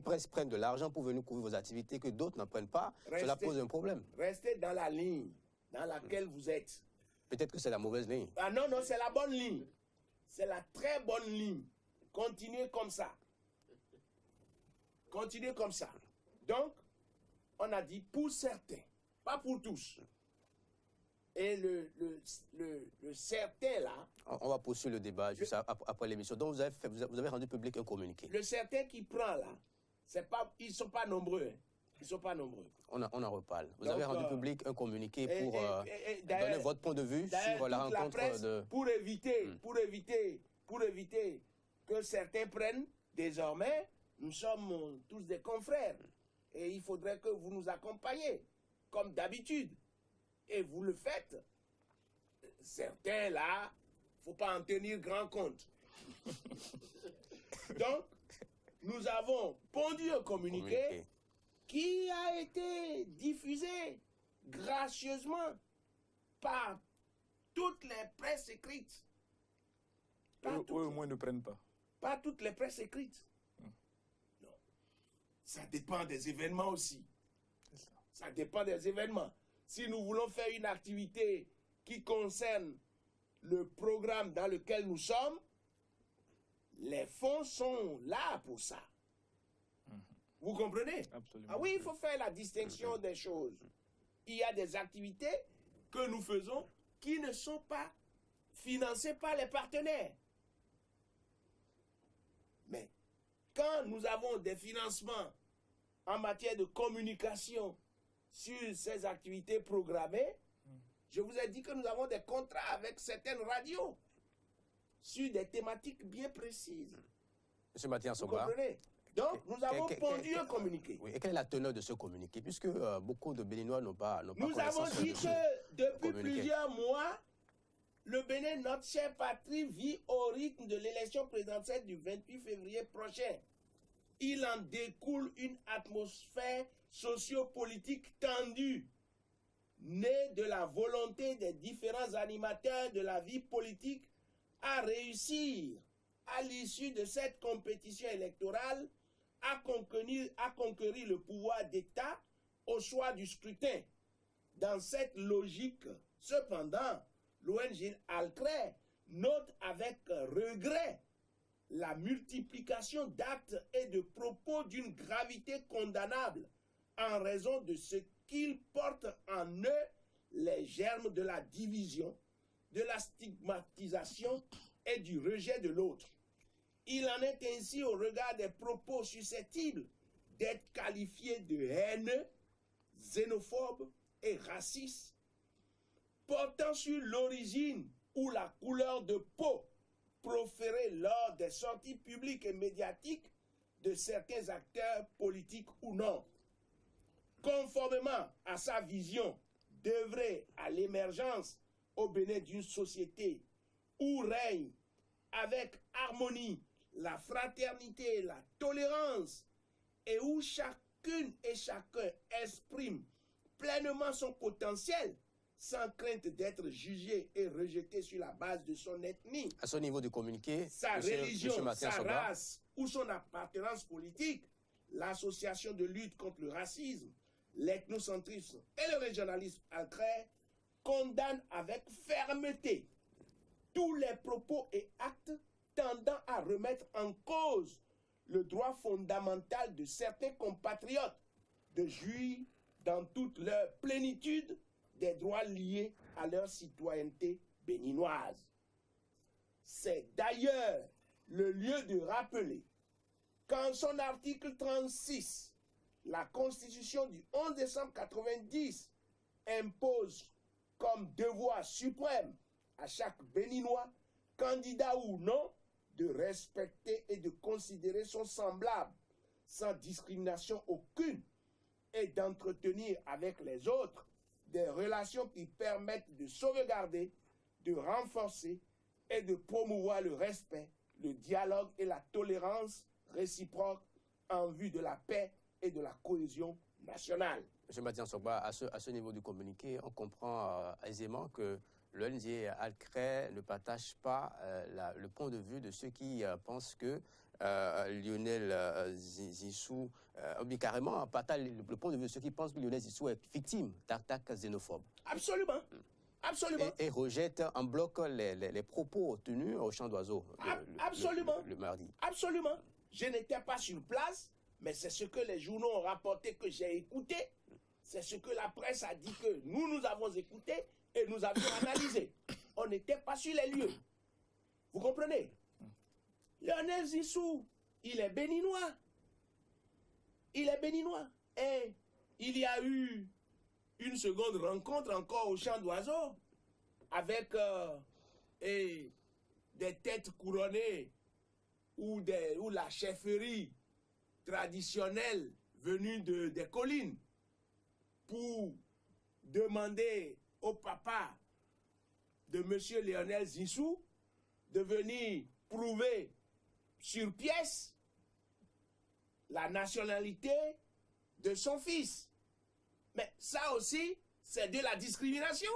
presses prennent de l'argent pour venir couvrir vos activités, que d'autres n'en prennent pas, cela pose un problème. Restez dans la ligne dans laquelle vous êtes. Peut-être que c'est la mauvaise ligne. Ah non, non, c'est la bonne ligne. C'est la très bonne ligne continuez comme ça. Continuez comme ça. Donc, on a dit pour certains, pas pour tous. Et le certain là... On va poursuivre le débat juste après l'émission. Donc vous avez rendu public un communiqué. Le certain qui prend là, ils ne sont pas nombreux. Hein. Ils ne sont pas nombreux. On en reparle. Vous Donc, avez rendu public un communiqué pour donner votre point de vue sur la rencontre de... Pour éviter que certains prennent, désormais, nous sommes tous des confrères. Et il faudrait que vous nous accompagniez, comme d'habitude. Et vous le faites. Certains là, il ne faut pas en tenir grand compte. Donc, nous avons pondu un communiqué qui a été diffusé gracieusement par toutes les presses écrites. Eux au moins ne prennent pas. Pas toutes les presses écrites. Non. Ça dépend des événements aussi. Ça dépend des événements. Si nous voulons faire une activité qui concerne le programme dans lequel nous sommes, les fonds sont là pour ça. Vous comprenez? Absolument. Ah oui, il faut faire la distinction des choses. Il y a des activités que nous faisons qui ne sont pas financées par les partenaires. Mais quand nous avons des financements en matière de communication sur ces activités programmées, je vous ai dit que nous avons des contrats avec certaines radios sur des thématiques bien précises. Monsieur Mathias Vous Sogba. comprenez? Donc, nous avons pondu un communiqué. Oui, et quelle est la teneur de ce communiqué? Puisque beaucoup de Béninois n'ont pas Nous avons dit que depuis plusieurs mois, le Bénin, notre chère patrie, vit au rythme de l'élection présidentielle du 28 février prochain. Il en découle une atmosphère sociopolitique tendue, née de la volonté des différents animateurs de la vie politique à réussir, à l'issue de cette compétition électorale, à conquérir le pouvoir d'État au soir du scrutin. Dans cette logique, cependant, l'ONG Alcré note avec regret la multiplication d'actes et de propos d'une gravité condamnable en raison de ce qu'ils portent en eux les germes de la division, de la stigmatisation et du rejet de l'autre. Il en est ainsi au regard des propos susceptibles d'être qualifiés de haineux, xénophobes et racistes, portant sur l'origine ou la couleur de peau proférée lors des sorties publiques et médiatiques de certains acteurs politiques ou non. Conformément à sa vision d'œuvrer à l'émergence au Bénin d'une société où règne avec harmonie la fraternité, la tolérance, et où chacune et chacun exprime pleinement son potentiel, sans crainte d'être jugé et rejeté sur la base de son ethnie, à ce niveau du communiqué, sa religion, sa race ou son appartenance politique, l'association de lutte contre le racisme, l'ethnocentrisme et le régionalisme ancré condamne avec fermeté tous les propos et actes tendant à remettre en cause le droit fondamental de certains compatriotes de jouir dans toute leur plénitude des droits liés à leur citoyenneté béninoise. C'est d'ailleurs le lieu de rappeler qu'en son article 36, la Constitution du 11 décembre 1990 impose comme devoir suprême à chaque Béninois, candidat ou non, de respecter et de considérer son semblable sans discrimination aucune et d'entretenir avec les autres des relations qui permettent de sauvegarder, de renforcer et de promouvoir le respect, le dialogue et la tolérance réciproque en vue de la paix et de la cohésion nationale. M. Mathias Sogba, à ce niveau du communiqué, on comprend aisément que l'ONG Alcré ne partage pas le point de vue de ceux qui pensent que Lionel Zinsou, carrément, partage le point de vue de ceux qui pensent que Lionel Zinsou est victime d'attaques xénophobes. Absolument. Absolument. Et rejette en bloc les propos tenus au Chant d'Oiseau Absolument. le mardi. Absolument. Je n'étais pas sur place, mais c'est ce que les journaux ont rapporté que j'ai écouté. C'est ce que la presse a dit que nous avons écouté et nous avions analysé. On n'était pas sur les lieux. Vous comprenez? Lionel Zinsou, il est béninois. Il est béninois. Et il y a eu une seconde rencontre encore au Chant d'Oiseau avec des têtes couronnées ou la chefferie traditionnelle venue des collines pour demander au papa de M. Lionel Zinsou de venir prouver sur pièce la nationalité de son fils. Mais ça aussi, c'est de la discrimination.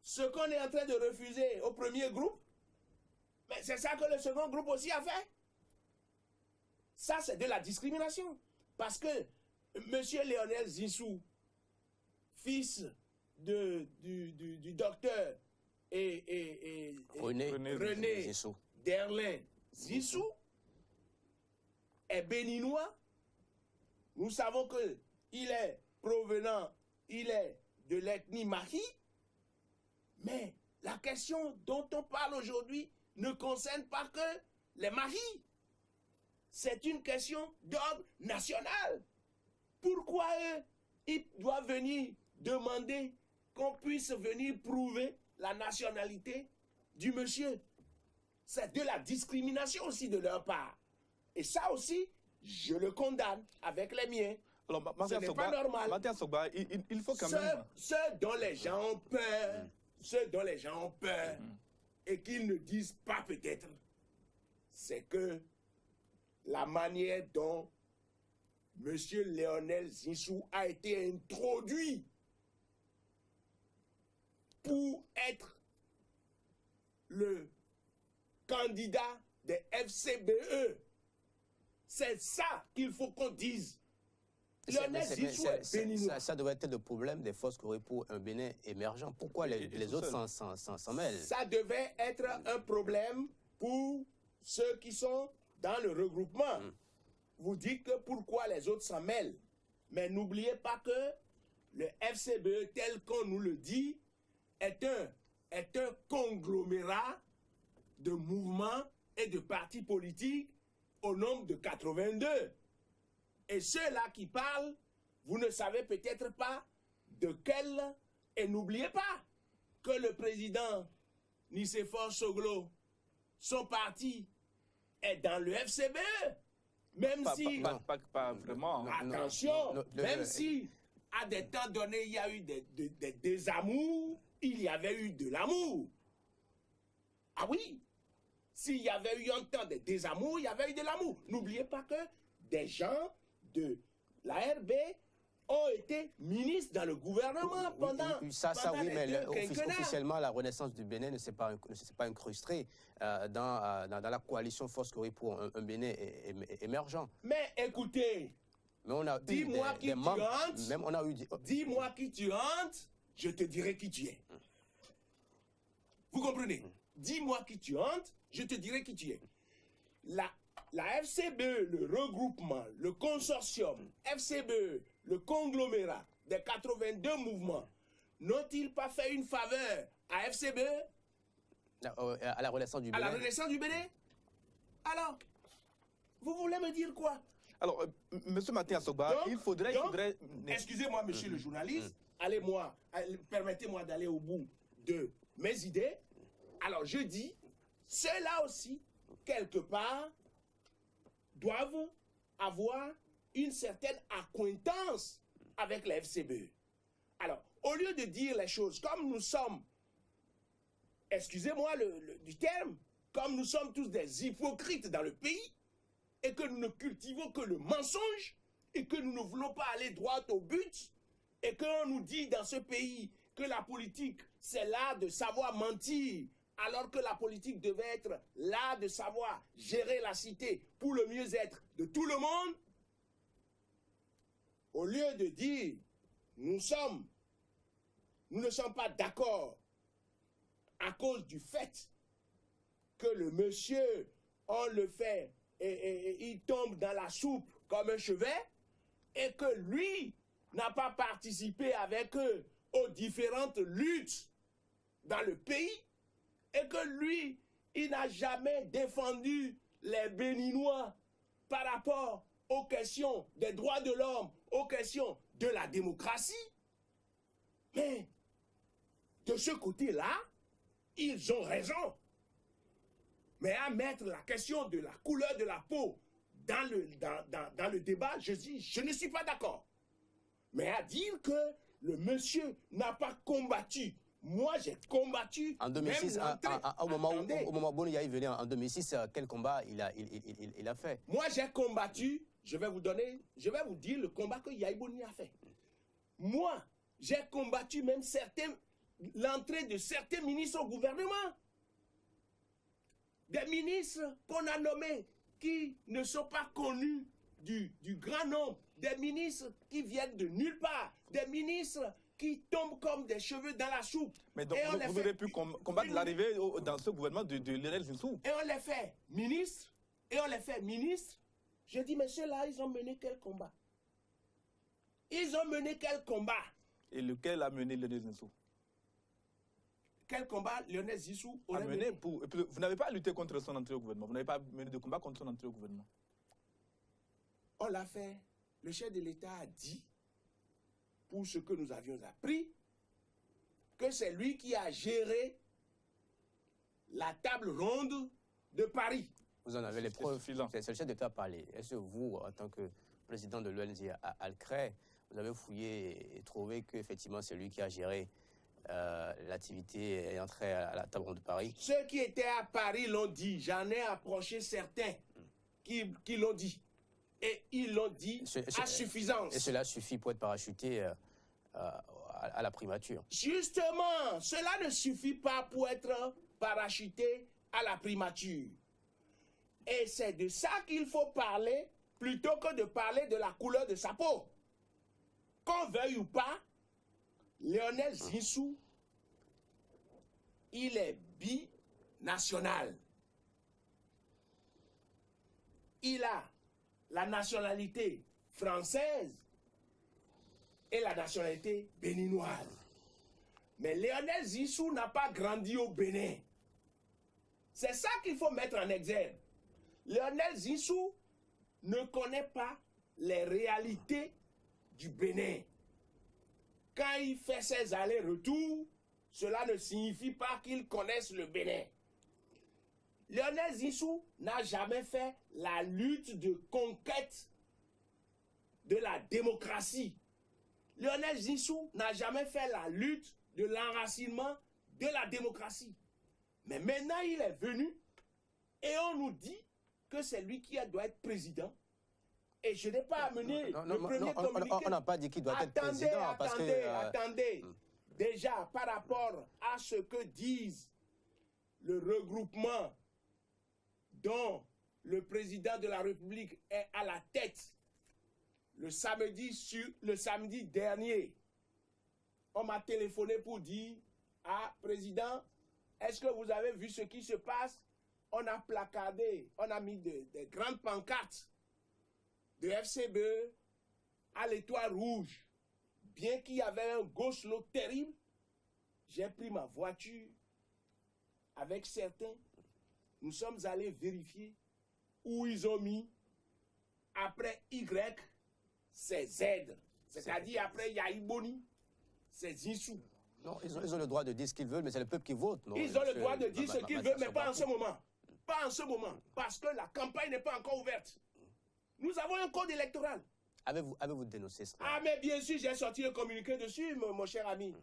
Ce qu'on est en train de refuser au premier groupe, mais c'est ça que le second groupe aussi a fait. Ça, c'est de la discrimination. Parce que M. Lionel Zinsou, fils du docteur René Derlin Zinsou, est béninois. Nous savons qu'il est provenant, il est de l'ethnie Mahi. Mais la question dont on parle aujourd'hui ne concerne pas que les Mahis. C'est une question d'ordre national. Pourquoi ils doivent venir demander qu'on puisse venir prouver la nationalité du monsieur? C'est de la discrimination aussi de leur part. Et ça aussi, je le condamne avec les miens. Alors, ce n'est pas normal. Mathias Sogba, il faut quand même... Ceux dont les gens ont peur, et qu'ils ne disent pas peut-être, c'est que la manière dont M. Lionel Zinsou a été introduit pour être le candidat des FCBE, c'est ça qu'il faut qu'on dise. Lionel Zinsou est béninois. Ça devrait être le problème des forces pour un Bénin émergent. Pourquoi les autres s'en mêlent? Ça devait être un problème pour ceux qui sont dans le regroupement. Vous dites que pourquoi les autres s'en mêlent. Mais n'oubliez pas que le FCBE, tel qu'on nous le dit, est un conglomérat de mouvements et de partis politiques au nombre de 82. Et ceux-là qui parlent, vous ne savez peut-être pas de quel... Et n'oubliez pas que le président Nicéphore Soglo, son parti est dans le FCBE. Même si... Pas vraiment. Attention, même si à des temps donnés, il y a eu des désamours, il y avait eu de l'amour. Ah oui, s'il y avait eu un temps de désamour, il y avait eu de l'amour. N'oubliez pas que des gens de la RB ont été ministres dans le gouvernement pendant oui, mais les deux quinquennats. officiellement, la Renaissance du Bénin ne s'est pas incrustée dans la coalition Force pour un Bénin émergent. Mais écoutez, dis-moi qui tu hantes, dis-moi qui tu hantes, je te dirai qui tu es. Vous comprenez? Dis-moi qui tu hantes, je te dirai qui tu es. La FCBE, le regroupement, le consortium, FCBE, le conglomérat des 82 mouvements, n'ont-ils pas fait une faveur à FCBE? À la Renaissance du Bénin. À la Renaissance du Bénin? Alors, vous voulez me dire quoi? Alors, monsieur Mathias Sogba, il faudrait... Excusez-moi, monsieur le journaliste, permettez-moi d'aller au bout de mes idées. Alors, je dis, ceux-là aussi, quelque part, doivent avoir une certaine accointance avec la FCBE. Alors, au lieu de dire les choses comme nous sommes, excusez-moi du terme, comme nous sommes tous des hypocrites dans le pays, et que nous ne cultivons que le mensonge, et que nous ne voulons pas aller droit au but, et qu'on nous dit dans ce pays que la politique, c'est l'art de savoir mentir, alors que la politique devait être l'art de savoir gérer la cité pour le mieux-être de tout le monde, au lieu de dire, nous sommes nous ne sommes pas d'accord à cause du fait que le monsieur, on le fait et il tombe dans la soupe comme un chevet et que lui n'a pas participé avec eux aux différentes luttes dans le pays et que lui, il n'a jamais défendu les Béninois par rapport aux questions des droits de l'homme, aux questions de la démocratie. Mais de ce côté-là, ils ont raison. Mais à mettre la question de la couleur de la peau dans le débat, je dis, je ne suis pas d'accord. Mais à dire que le monsieur n'a pas combattu, moi j'ai combattu. En 2006, au moment où Boni est venu en 2006, quel combat il a fait? Moi j'ai combattu, je vais vous dire le combat que Yahi Boni a fait. Moi, j'ai combattu même l'entrée de certains ministres au gouvernement. Des ministres qu'on a nommés qui ne sont pas connus du grand nombre. Des ministres qui viennent de nulle part. Des ministres qui tombent comme des cheveux dans la soupe. Mais donc, vous aurez pu combattre l'arrivée dans ce gouvernement de Lionel Zinsou. Et on les fait ministres. Je dis, mais ceux-là, ils ont mené quel combat? Ils ont mené quel combat? Et lequel a mené Lionel Zinsou? Quel combat Lionel Zinsou aurait mené? Vous n'avez pas lutté contre son entrée au gouvernement. Vous n'avez pas mené de combat contre son entrée au gouvernement. On l'a fait. Le chef de l'État a dit, pour ce que nous avions appris, que c'est lui qui a géré la table ronde de Paris. Vous en avez les preuves. C'est le chef d'État qui a parlé. Est-ce que vous, en tant que président de l'ONG Alcré, vous avez fouillé et trouvé qu'effectivement c'est lui qui a géré l'activité et entrée à la table ronde de Paris? Ceux qui étaient à Paris l'ont dit. J'en ai approché certains qui l'ont dit. Et ils l'ont dit à suffisance. Et cela suffit pour être parachuté à la primature? Justement, cela ne suffit pas pour être parachuté à la primature. Et c'est de ça qu'il faut parler plutôt que de parler de la couleur de sa peau. Qu'on veuille ou pas, Lionel Zinsou, il est binational. Il a la nationalité française et la nationalité béninoise. Mais Lionel Zinsou n'a pas grandi au Bénin. C'est ça qu'il faut mettre en exergue. Lionel Zinsou ne connaît pas les réalités du Bénin. Quand il fait ses allers-retours, cela ne signifie pas qu'il connaisse le Bénin. Lionel Zinsou n'a jamais fait la lutte de conquête de la démocratie. Lionel Zinsou n'a jamais fait la lutte de l'enracinement de la démocratie. Mais maintenant, il est venu et on nous dit que c'est lui qui doit être président. Et je n'ai pas amené le premier communiqué. On n'a pas dit qu'il doit être président. Attendez. Déjà, par rapport à ce que disent le regroupement dont le président de la République est à la tête, le samedi dernier, on m'a téléphoné pour dire « Ah, président, est-ce que vous avez vu ce qui se passe? On a placardé, on a mis des grandes pancartes de FCB à l'étoile rouge. Bien qu'il y avait un ghost lot terrible, j'ai pris ma voiture avec certains. Nous sommes allés vérifier où ils ont mis après Y, c'est Z. C'est-à-dire après Yahi Boni, c'est Zinsou. Non, ils ont le droit de dire ce qu'ils veulent, mais c'est le peuple qui vote. Non, ils ont le droit de dire ce qu'ils veulent, mais pas en ce moment. Pas en ce moment, parce que la campagne n'est pas encore ouverte. Nous avons un code électoral. Avez-vous dénoncé ça? Ah, mais bien sûr, j'ai sorti un communiqué dessus, mon cher ami.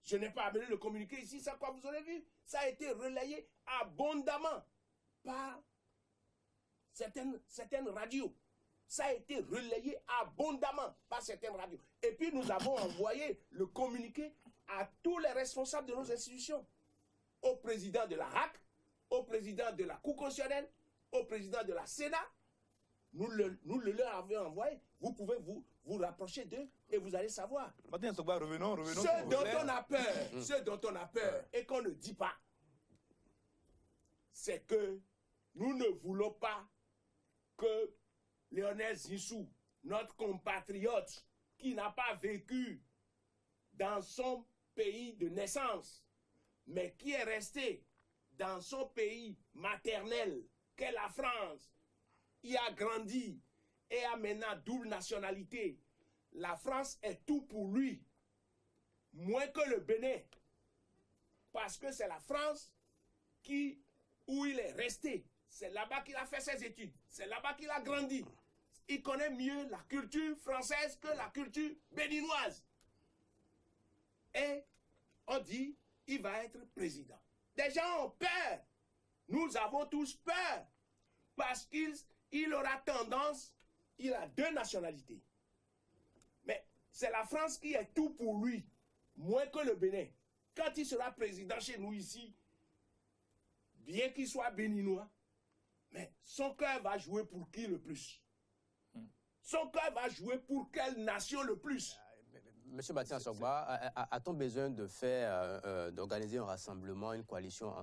Je n'ai pas amené le communiqué ici, ça quoi vous aurez vu? Ça a été relayé abondamment par certaines radios. Ça a été relayé abondamment par certaines radios. Et puis nous avons envoyé le communiqué à tous les responsables de nos institutions. Au président de la RAC, au président de la Cour constitutionnelle, au président de la Sénat. Nous le leur avons envoyé. Vous pouvez vous rapprocher d'eux et vous allez savoir. Martin Sogba, revenons. Ce dont on a peur, et qu'on ne dit pas, c'est que nous ne voulons pas que Lionel Zinsou, notre compatriote qui n'a pas vécu dans son pays de naissance, mais qui est resté dans son pays maternel, qu'est la France, y a grandi et a maintenant double nationalité. La France est tout pour lui, moins que le Bénin, parce que c'est la France où il est resté. C'est là-bas qu'il a fait ses études, c'est là-bas qu'il a grandi. Il connaît mieux la culture française que la culture béninoise. Et on dit, il va être président. Des gens ont peur. Nous avons tous peur. Parce qu'il aura tendance, il a 2 nationalités. Mais c'est la France qui est tout pour lui, moins que le Bénin. Quand il sera président chez nous ici, bien qu'il soit béninois, mais son cœur va jouer pour qui le plus? Son cœur va jouer pour quelle nation le plus? Monsieur Bastien Sogba, a-t-on besoin de d'organiser un rassemblement, une coalition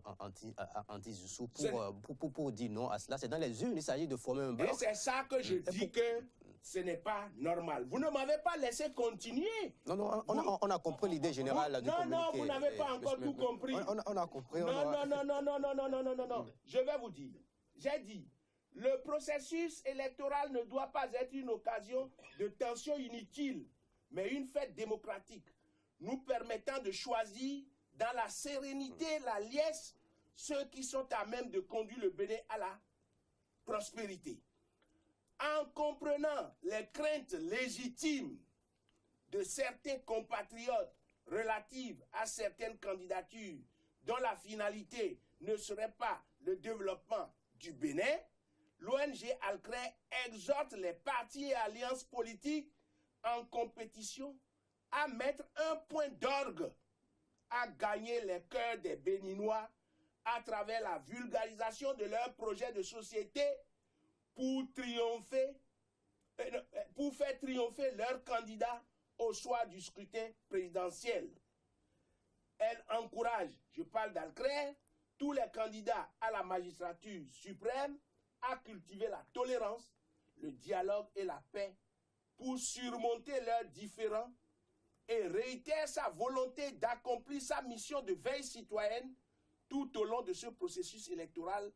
anti-Zoussou pour dire non à cela? C'est dans les urnes, il s'agit de former un bloc. Et c'est ça que je dis que ce n'est pas normal. Vous ne m'avez pas laissé continuer. Non, on a compris l'idée générale du communiqué. Non, vous n'avez pas encore tout compris. On a compris. Non. Je vais vous dire. J'ai dit, le processus électoral ne doit pas être une occasion de tension inutile, mais une fête démocratique, nous permettant de choisir dans la sérénité, la liesse, ceux qui sont à même de conduire le Bénin à la prospérité. En comprenant les craintes légitimes de certains compatriotes relatives à certaines candidatures dont la finalité ne serait pas le développement du Bénin, l'ONG Alcré exhorte les partis et alliances politiques en compétition à mettre un point d'orgue à gagner les cœurs des Béninois à travers la vulgarisation de leurs projets de société pour faire triompher leurs candidats au soir du scrutin présidentiel. Elle encourage, je parle d'Alcré, tous les candidats à la magistrature suprême à cultiver la tolérance, le dialogue et la paix pour surmonter leurs différends et réitère sa volonté d'accomplir sa mission de veille citoyenne tout au long de ce processus électoral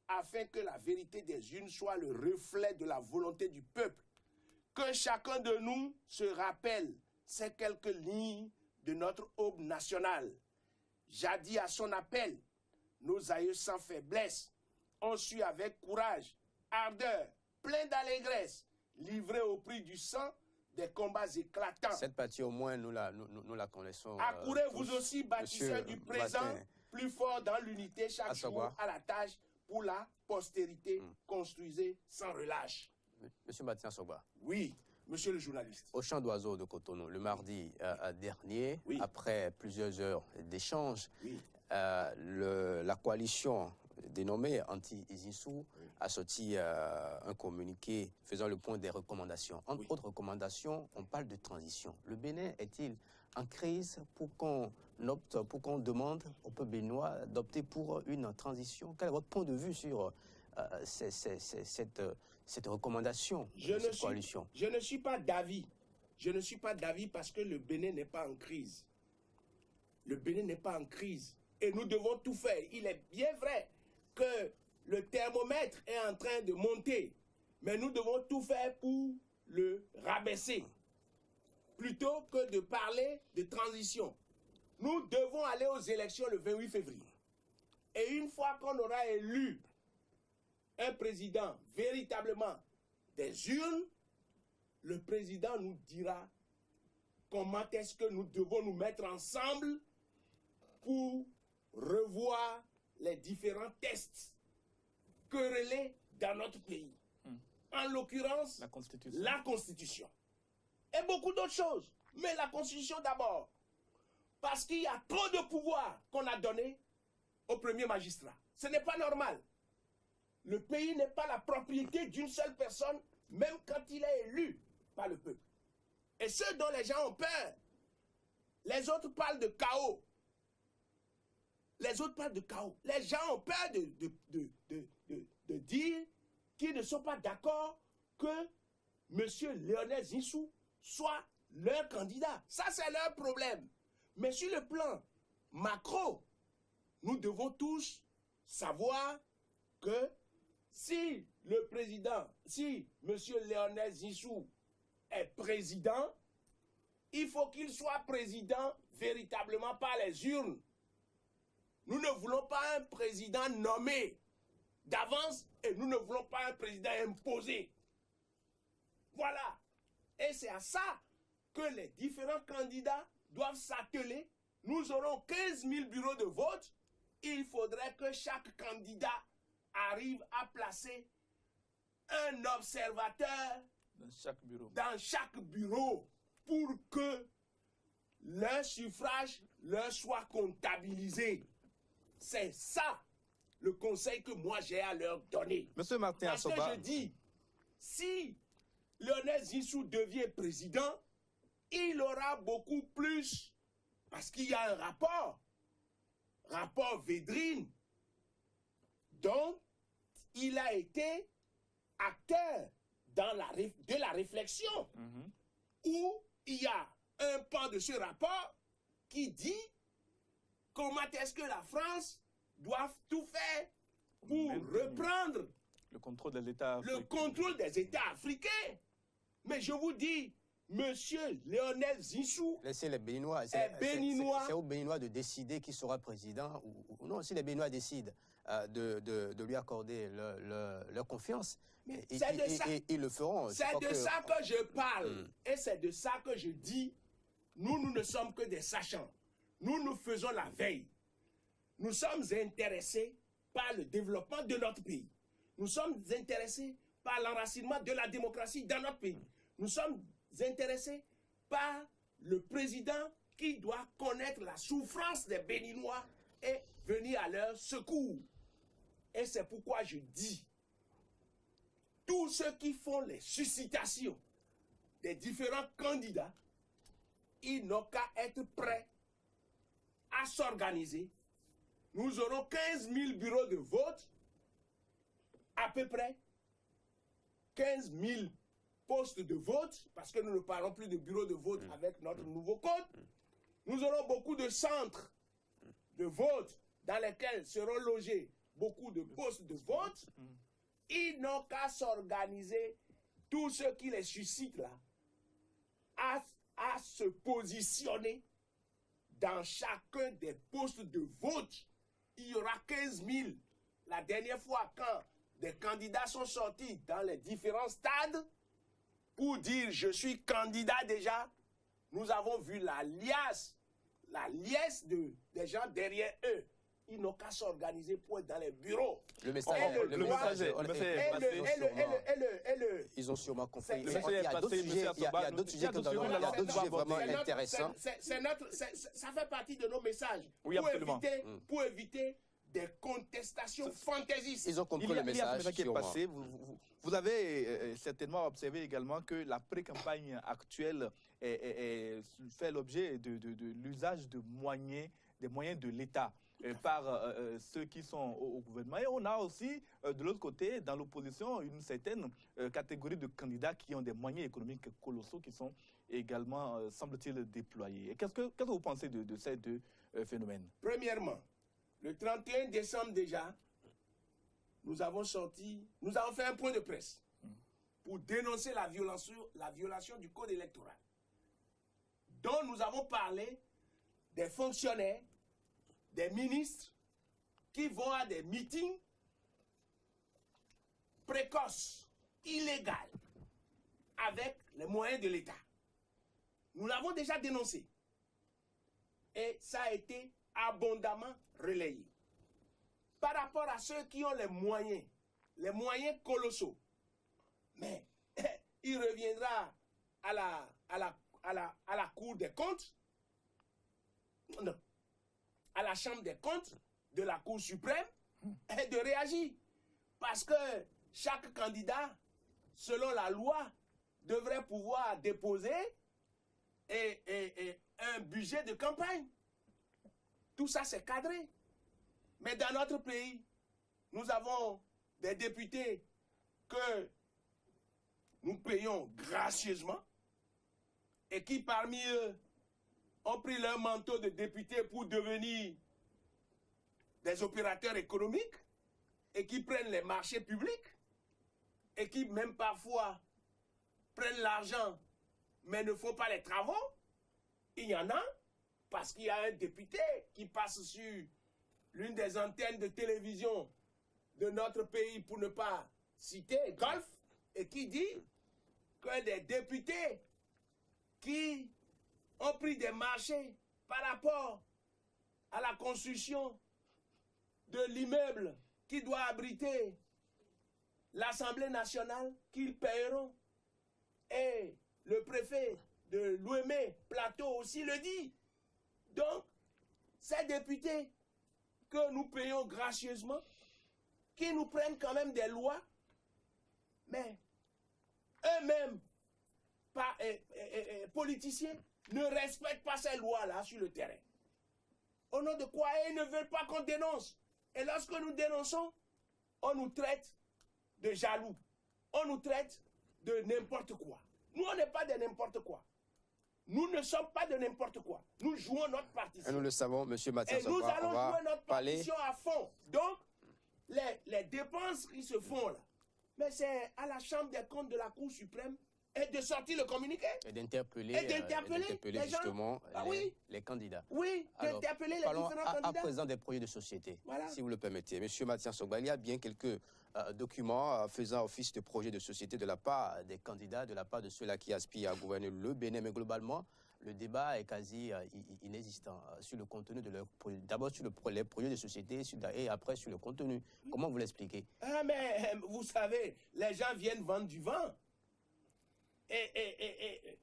afin que la vérité des urnes soit le reflet de la volonté du peuple. Que chacun de nous se rappelle ces quelques lignes de notre aube nationale. Jadis à son appel, nos aïeux sans faiblesse ont su avec courage, ardeur, plein d'allégresse, livrer au prix du sang des combats éclatants. Cette partie, au moins, nous la connaissons. Accourez vous aussi, bâtisseurs du présent, plus fort dans l'unité chaque jour à la tâche pour la postérité. Construisez sans relâche. Monsieur Bastien Sogba. Oui, monsieur le journaliste. Au Champ d'Oiseaux de Cotonou, le mardi dernier, après plusieurs heures d'échanges, la coalition dénommée Anti-Zoussou a sorti un communiqué faisant le point des recommandations. Entre autres recommandations, on parle de transition. Le Bénin est-il en crise pour qu'on demande au peuple béninois d'opter pour une transition? Quel est votre point de vue sur cette recommandation de cette coalition? Je ne suis pas d'avis. Je ne suis pas d'avis parce que le Bénin n'est pas en crise. Le Bénin n'est pas en crise. Et nous devons tout faire. Il est bien vrai que le thermomètre est en train de monter. Mais nous devons tout faire pour le rabaisser. Plutôt que de parler de transition. Nous devons aller aux élections le 28 février. Et une fois qu'on aura élu un président véritablement des urnes, le président nous dira comment est-ce que nous devons nous mettre ensemble pour revoir les différents tests querellés dans notre pays. En l'occurrence, la Constitution. Et beaucoup d'autres choses. Mais la Constitution d'abord. Parce qu'il y a trop de pouvoir qu'on a donné au premier magistrat. Ce n'est pas normal. Le pays n'est pas la propriété d'une seule personne, même quand il est élu par le peuple. et ceux dont les gens ont peur. Les autres parlent de chaos. Les autres parlent de chaos. Les gens ont peur de dire qu'ils ne sont pas d'accord que M. Lionel Zinsou soit leur candidat. Ça, c'est leur problème. Mais sur le plan macro, nous devons tous savoir que si le président, si M. Lionel Zinsou est président, il faut qu'il soit président véritablement par les urnes. Nous ne voulons pas un président nommé d'avance et nous ne voulons pas un président imposé. Voilà. Et c'est à ça que les différents candidats doivent s'atteler. Nous aurons 15 000 bureaux de vote. Il faudrait que chaque candidat arrive à placer un observateur dans chaque bureau pour que leur suffrage leur soit comptabilisé. C'est ça le conseil que moi j'ai à leur donner. Monsieur Martin Parce Assoba, que je dis, si Lionel Zinsou devient président, il aura beaucoup plus, parce qu'il y a un rapport Védrine, dont il a été acteur de la réflexion, où il y a un pan de ce rapport qui dit comment est-ce que la France doit tout faire pour reprendre le contrôle des États africains. le contrôle des États africains. Mais je vous dis, Monsieur Lionel Zinsou, Laissez les Béninois. Béninois. C'est aux Béninois de décider qui sera président ou non. Si les Béninois décident de lui accorder leur confiance, ils le feront. C'est de ça que je parle. Et c'est de ça que je dis, nous ne sommes que des sachants. Nous faisons la veille. Nous sommes intéressés par le développement de notre pays. Nous sommes intéressés par l'enracinement de la démocratie dans notre pays. Nous sommes intéressés par le président qui doit connaître la souffrance des Béninois et venir à leur secours. Et c'est pourquoi je dis, tous ceux qui font les suscitations des différents candidats, ils n'ont qu'à être prêts à s'organiser. Nous aurons 15 000 bureaux de vote, à peu près 15 000 postes de vote, parce que nous ne parlons plus de bureaux de vote avec notre nouveau code. Nous aurons beaucoup de centres de vote dans lesquels seront logés beaucoup de postes de vote. Ils n'ont qu'à s'organiser, tous ceux qui les suscitent là, à se positionner dans chacun des postes de vote. Il y aura 15 000. La dernière fois, quand des candidats sont sortis dans les différents stades pour dire « je suis candidat déjà », nous avons vu la liesse des gens derrière eux. Ils n'ont qu'à s'organiser pour être dans les bureaux. Le message est ils ont sûrement compris. Il y a d'autres sujets vraiment intéressants. Ça fait partie de nos messages. Oui, pour éviter des contestations fantaisistes. Ils ont compris le message. Qui est passé. Vous avez certainement observé également que la pré-campagne actuelle fait l'objet de l'usage des moyens de l'État par ceux qui sont au gouvernement. Et on a aussi, de l'autre côté, dans l'opposition, une certaine catégorie de candidats qui ont des moyens économiques colossaux qui sont également, semble-t-il, déployés. Qu'est-ce que vous pensez de ces deux phénomènes? Premièrement, le 31 décembre déjà, nous avons fait un point de presse pour dénoncer la violation du code électoral, dont nous avons parlé des fonctionnaires, des ministres qui vont à des meetings précoces, illégaux, avec les moyens de l'État. Nous l'avons déjà dénoncé. Et ça a été abondamment relayé. Par rapport à ceux qui ont les moyens colossaux, mais il reviendra à la Cour des comptes, non, à la Chambre des comptes de la Cour suprême, et de réagir. Parce que chaque candidat, selon la loi, devrait pouvoir déposer un budget de campagne. Tout ça, c'est cadré. Mais dans notre pays, nous avons des députés que nous payons gracieusement et qui, parmi eux, ont pris leur manteau de députés pour devenir des opérateurs économiques et qui prennent les marchés publics et qui, même parfois, prennent l'argent mais ne font pas les travaux. Il y en a parce qu'il y a un député qui passe sur l'une des antennes de télévision de notre pays, pour ne pas citer Golf, et qui dit que des députés qui ont pris des marchés par rapport à la construction de l'immeuble qui doit abriter l'Assemblée nationale, qu'ils paieront. Et le préfet de l'Ouémé Plateau aussi le dit. Donc, ces députés que nous payons gracieusement, qui nous prennent quand même des lois, mais eux-mêmes, politiciens, ne respectent pas ces lois-là sur le terrain. Au nom de quoi ils ne veulent pas qu'on dénonce. Et lorsque nous dénonçons, on nous traite de jaloux. On nous traite de n'importe quoi. Nous, on n'est pas de n'importe quoi. Nous ne sommes pas de n'importe quoi. Nous jouons notre partition. Et nous le savons, M. Mathias. Et nous allons jouer notre partition à fond. Donc, les dépenses qui se font là, mais c'est à la Chambre des comptes de la Cour suprême et de sortir le communiqué. Et d'interpeller les justement gens. Les candidats. Oui, d'interpeller les différents candidats. À présent des projets de société, voilà. Si vous le permettez. Monsieur Mathias Sogba, il y a bien quelques documents faisant office de projet de société de la part des candidats, de la part de ceux-là qui aspirent à gouverner le Bénin, mais globalement, le débat est quasi inexistant sur le contenu de leur projet. D'abord sur les projets de société et après sur le contenu. Comment vous l'expliquez? Ah, mais vous savez, les gens viennent vendre du vent.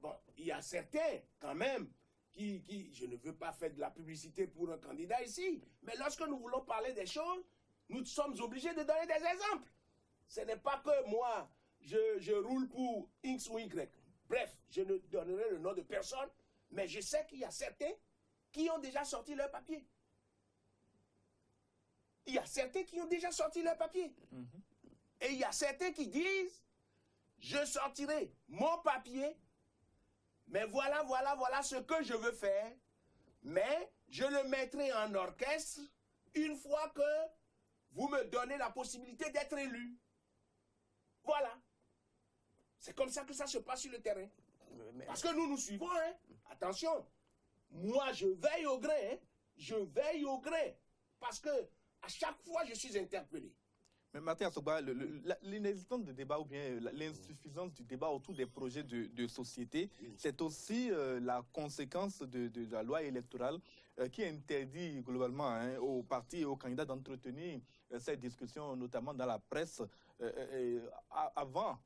Bon, il y a certains, quand même, qui, je ne veux pas faire de la publicité pour un candidat ici, mais lorsque nous voulons parler des choses, nous sommes obligés de donner des exemples. Ce n'est pas que moi, je roule pour X ou Y. Bref, je ne donnerai le nom de personne, mais je sais qu'il y a certains qui ont déjà sorti leur papier. Il y a certains qui ont déjà sorti leur papier. Et il y a certains qui disent, je sortirai mon papier, mais voilà ce que je veux faire, mais je le mettrai en orchestre une fois que vous me donnez la possibilité d'être élu. Voilà. C'est comme ça que ça se passe sur le terrain. Parce que nous suivons, hein. Attention, moi je veille au grain, hein. Je veille au grain, parce que à chaque fois je suis interpellé. Mais Mathias Sogba, l'inexistence de débat ou bien l'insuffisance du débat autour des projets de société, c'est aussi la conséquence de la loi électorale qui interdit globalement aux partis et aux candidats d'entretenir ces discussions, notamment dans la presse, avant,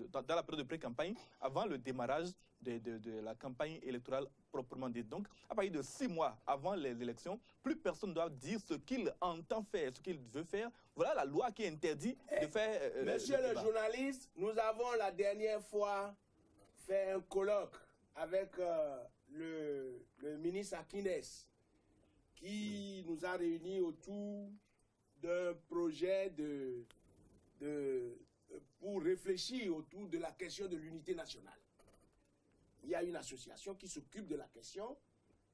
dans la période de pré-campagne, avant le démarrage de la campagne électorale proprement dite. Donc, à partir de 6 mois avant les élections, plus personne ne doit dire ce qu'il entend faire, ce qu'il veut faire. Voilà la loi qui interdit de faire... Monsieur le journaliste, nous avons la dernière fois fait un colloque avec le ministre Akines, qui nous a réunis autour d'un projet pour réfléchir autour de la question de l'unité nationale. Il y a une association qui s'occupe de la question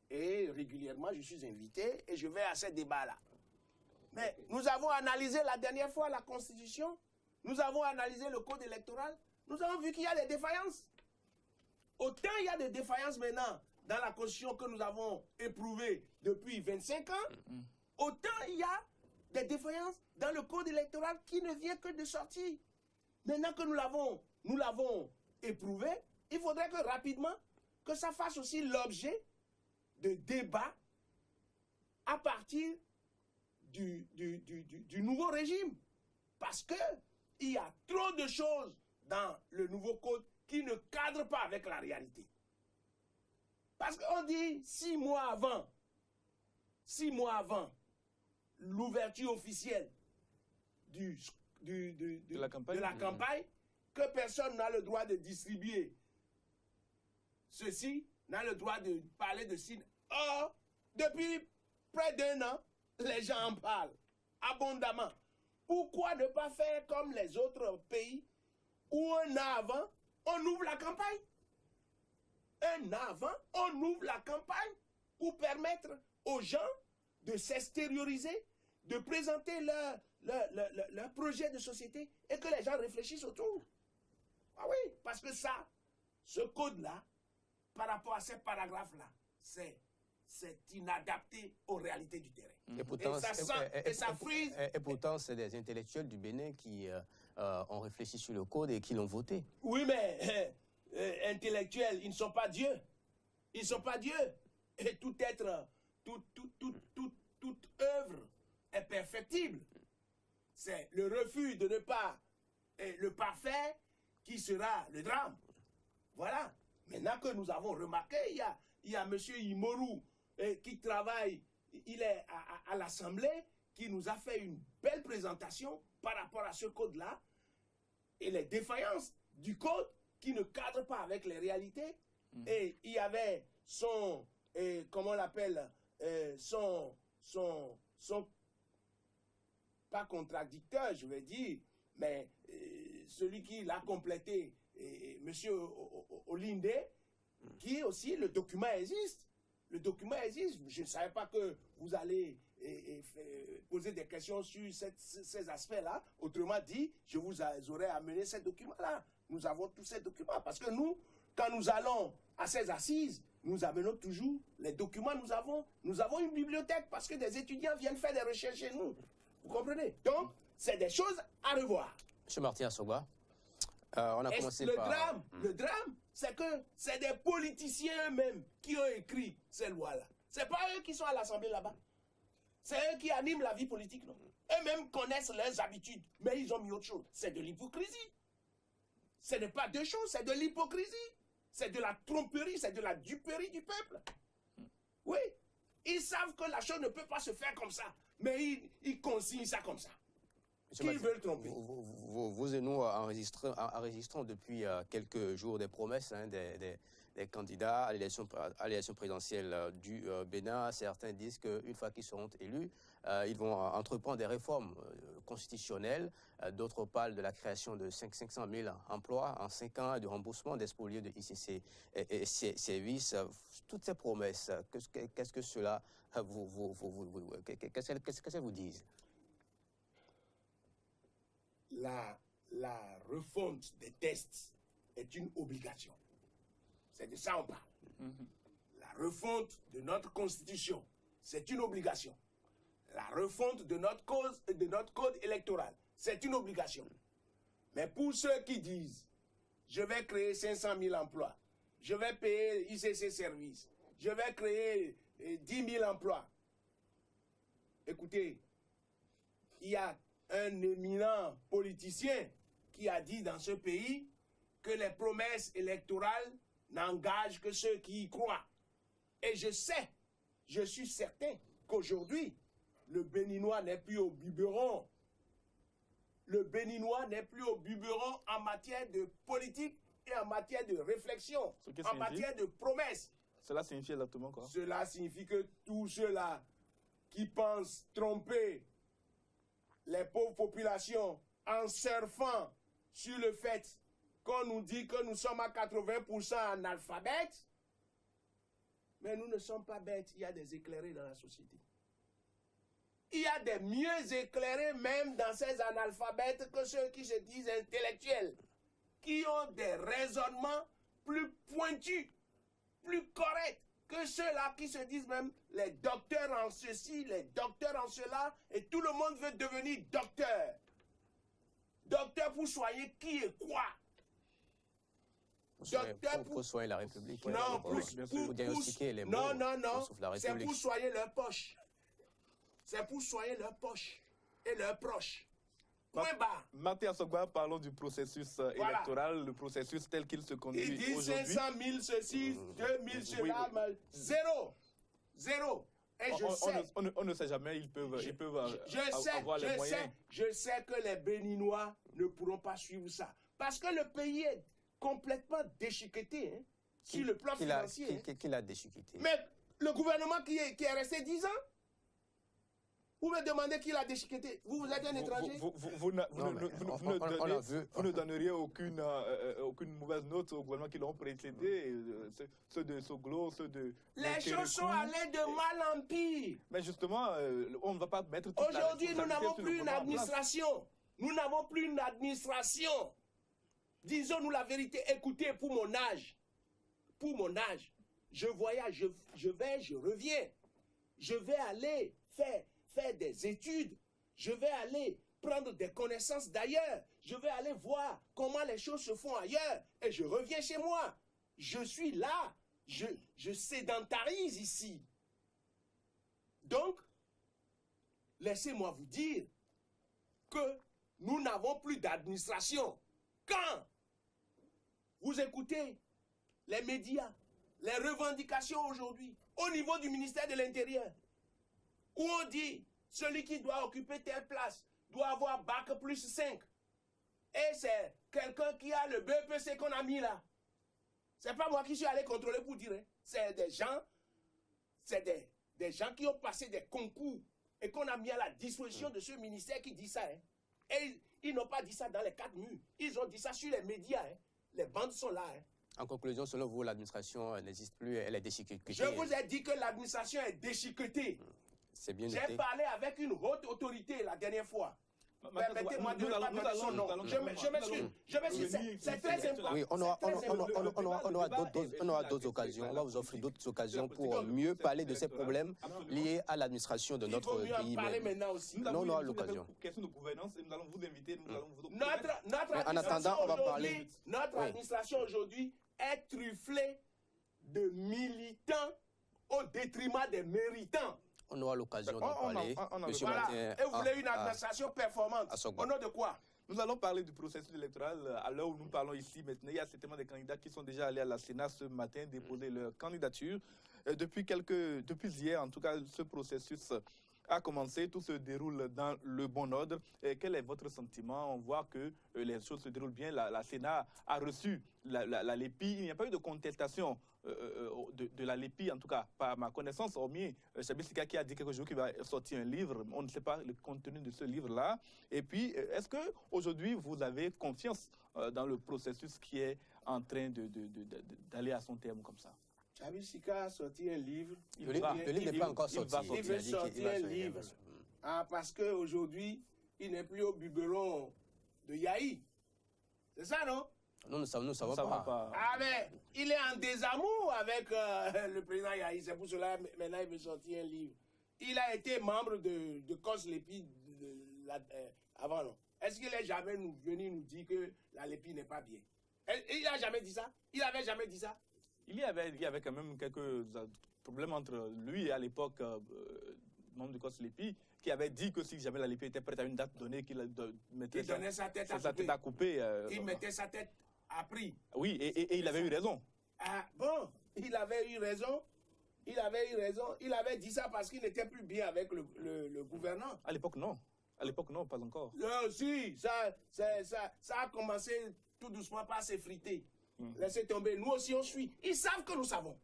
et régulièrement je suis invité et je vais à ces débats-là. Mais nous avons analysé la dernière fois la Constitution, nous avons analysé le code électoral, nous avons vu qu'il y a des défaillances. Autant il y a des défaillances maintenant dans la Constitution que nous avons éprouvée depuis 25 ans, autant il y a des défaillances dans le code électoral qui ne vient que de sortir. Maintenant que nous l'avons éprouvé, il faudrait que rapidement, que ça fasse aussi l'objet de débats à partir du nouveau régime. Parce qu'il y a trop de choses dans le nouveau code qui ne cadrent pas avec la réalité. Parce qu'on dit 6 mois avant l'ouverture officielle de la campagne, que personne n'a le droit de distribuer ceci, n'a le droit de parler de Sine. Or, depuis près d'1 an, les gens en parlent abondamment. Pourquoi ne pas faire comme les autres pays où 1 an avant, on ouvre la campagne? 1 an avant, on ouvre la campagne pour permettre aux gens de s'extérioriser, de présenter leur projet de société et que les gens réfléchissent autour. Ah oui, parce que ça, ce code-là, par rapport à ces paragraphes-là, c'est inadapté aux réalités du terrain. Et pourtant, ça frise. Et pourtant, c'est des intellectuels du Bénin qui ont réfléchi sur le code et qui l'ont voté. Oui, mais intellectuels, ils ne sont pas Dieu. Ils ne sont pas Dieu. Et tout être, toute œuvre est perfectible. C'est le refus de ne pas le parfait qui sera le drame. Voilà. Maintenant que nous avons remarqué, il y a M. Imoru qui travaille, il est à l'Assemblée, qui nous a fait une belle présentation par rapport à ce code-là et les défaillances du code qui ne cadrent pas avec les réalités. Et il y avait son, comment on l'appelle, son pas contradicteur, je vais dire, mais celui qui l'a complété, M. Olinde, qui aussi, le document existe. Le document existe. Je ne savais pas que vous allez poser des questions sur ces aspects-là. Autrement dit, je vous aurais amené ces documents-là. Nous avons tous ces documents. Parce que nous, quand nous allons à ces assises, nous amenons toujours les documents. Nous avons une bibliothèque parce que des étudiants viennent faire des recherches chez nous. Vous comprenez? Donc, c'est des choses à revoir. M. Martin Assogba, on a commencé par... Le drame, c'est que c'est des politiciens eux-mêmes qui ont écrit ces lois-là. Ce n'est pas eux qui sont à l'Assemblée là-bas. C'est eux qui animent la vie politique, non? Eux-mêmes connaissent leurs habitudes, mais ils ont mis autre chose. C'est de l'hypocrisie. Ce n'est pas deux choses, c'est de l'hypocrisie. C'est de la tromperie, c'est de la duperie du peuple. Oui, ils savent que la chose ne peut pas se faire comme ça, mais ils consignent ça comme ça. Qui veulent tromper. Vous et nous enregistrons depuis quelques jours des promesses des candidats à l'élection présidentielle du Bénin. Certains disent qu'une fois qu'ils seront élus, ils vont entreprendre des réformes constitutionnelles. D'autres parlent de la création de 500 000 emplois en 5 ans et du remboursement des spoliés de ICC et services. Toutes ces promesses, qu'est-ce que cela qu'est-ce que ça vous dit? La refonte des tests est une obligation. C'est de ça qu'on parle. La refonte de notre constitution, c'est une obligation. La refonte de notre code électoral, c'est une obligation. Mais pour ceux qui disent, je vais créer 500 000 emplois, je vais payer ICC services, je vais créer 10 000 emplois. Écoutez, il y a un éminent politicien qui a dit dans ce pays que les promesses électorales n'engagent que ceux qui y croient. Et je suis certain qu'aujourd'hui, le Béninois n'est plus au biberon. Le Béninois n'est plus au biberon en matière de politique et en matière de réflexion, en matière de promesses. Cela signifie exactement quoi? Cela signifie que tous ceux-là qui pensent tromper les pauvres populations en surfant sur le fait qu'on nous dit que nous sommes à 80% analphabètes, mais nous ne sommes pas bêtes, il y a des éclairés dans la société. Il y a des mieux éclairés même dans ces analphabètes que ceux qui se disent intellectuels, qui ont des raisonnements plus pointus, plus corrects que ceux-là qui se disent même les docteurs en ceci, les docteurs en cela, et tout le monde veut devenir docteur. Docteur pour soigner qui et quoi? Pour soigner la République. Non, pour diagnostiquer les maux. Non. C'est pour soigner leur poche. C'est pour soigner leur poche et leurs proches. Point barre. Martin Assogba, parlons du processus électoral, le processus tel qu'il se conduit aujourd'hui. Il dit 500 000 ceci, 2 000 cela, zéro. Et on ne sait jamais, ils peuvent avoir les moyens. Je sais que les Béninois ne pourront pas suivre ça. Parce que le pays est complètement déchiqueté. Hein. sur le plan financier. Qui l'a déchiqueté? Mais le gouvernement qui est resté 10 ans, vous me demandez qui l'a déchiqueté. Vous êtes un étranger? Vous ne donneriez aucune mauvaise note au gouvernement qui l'ont précédé, ceux de Soglo, ceux de... Les choses sont allées de mal en pire. Mais justement, on ne va pas mettre... Aujourd'hui, nous n'avons plus une administration. Nous n'avons plus une administration. Disons-nous la vérité. Écoutez, pour mon âge, je voyage, je vais, je reviens. Je vais aller faire des études. Je vais aller prendre des connaissances d'ailleurs. Je vais aller voir comment les choses se font ailleurs. Et je reviens chez moi. Je suis là. Je sédentarise ici. Donc, laissez-moi vous dire que nous n'avons plus d'administration. Quand vous écoutez les médias, les revendications aujourd'hui, au niveau du ministère de l'Intérieur, où on dit celui qui doit occuper telle place doit avoir bac plus 5. Et c'est quelqu'un qui a le BEPC qu'on a mis là. C'est pas moi qui suis allé contrôler pour dire. Hein. C'est des gens qui ont passé des concours et qu'on a mis à la disposition de ce ministère qui dit ça. Hein. Et ils n'ont pas dit ça dans les 4 murs. Ils ont dit ça sur les médias. Hein. Les bandes sont là. Hein. En conclusion, selon vous, l'administration n'existe plus, elle est déchiquetée. Je vous ai dit que l'administration est déchiquetée. C'est bien noté. J'ai parlé avec une haute autorité la dernière fois. Permettez-moi de ne pas donner son nom. Je m'excuse. C'est très important. Oui, on aura d'autres occasions. On va vous offrir d'autres occasions pour mieux parler de ces problèmes liés à l'administration de notre pays. Il faut mieux en parler maintenant aussi. Non, on aura l'occasion. Question de gouvernance et nous allons vous inviter. Notre administration aujourd'hui est trufflée de militants au détriment des méritants. On aura l'occasion d'en parler. Monsieur Martin, et vous voulez une administration performante. Au nom de quoi? Nous allons parler du processus électoral. À l'heure où nous parlons ici maintenant, il y a certainement des candidats qui sont déjà allés à la Sénat ce matin déposer leur candidature. Depuis hier, en tout cas, ce processus a commencé. Tout se déroule dans le bon ordre. Et quel est votre sentiment? On voit que les choses se déroulent bien. La Sénat a reçu la LEPI. Il n'y a pas eu de contestation de la LEPI, en tout cas, par ma connaissance, hormis Chabib Sika qui a dit quelque chose qui va sortir un livre. On ne sait pas le contenu de ce livre-là. Et puis, est-ce qu'aujourd'hui, vous avez confiance dans le processus qui est en train d'aller à son terme comme ça? Chabib Sika a sorti un livre. Le livre n'est pas encore sorti. Il veut sortir un livre. Parce qu'aujourd'hui, il n'est plus au biberon de Yahi. C'est ça, non? Nous ne savons pas. Ah, mais il est en désamour avec le président Yahi. C'est pour cela maintenant il veut sortir un livre. Il a été membre de COS LEPI avant, non? Est-ce qu'il est jamais venu nous dire que la LEPI n'est pas bien? Il n'a jamais dit ça? Il n'avait jamais dit ça? Il y avait quand même quelques problèmes entre lui et à l'époque, membre du COS LEPI, qui avait dit que si jamais la LEPI était prête à une date donnée, qu'il mettait sa tête à couper. Il mettait sa tête à prix. Oui, et il avait eu raison. Ah bon, il avait eu raison. Il avait dit ça parce qu'il n'était plus bien avec le gouvernant. À l'époque, non. À l'époque, non, pas encore. Si, ça a commencé tout doucement par s'effriter. Laissez tomber. Nous aussi, on suit. Ils savent que nous savons.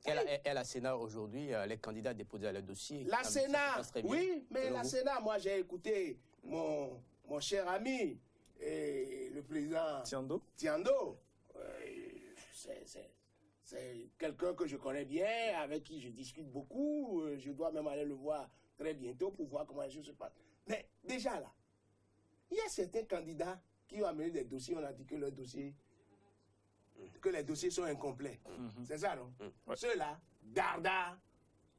Et à la Sénat aujourd'hui, les candidats déposés le dossier. La Sénat, oui, mais la Sénat, moi j'ai écouté mon cher ami et le président Tiando. C'est quelqu'un que je connais bien, avec qui je discute beaucoup. Je dois même aller le voir très bientôt pour voir comment les choses se passent. Mais déjà là, il y a certains candidats qui ont amené des dossiers, on a dit que les dossiers sont incomplets. C'est ça, non? Ceux-là, Darda,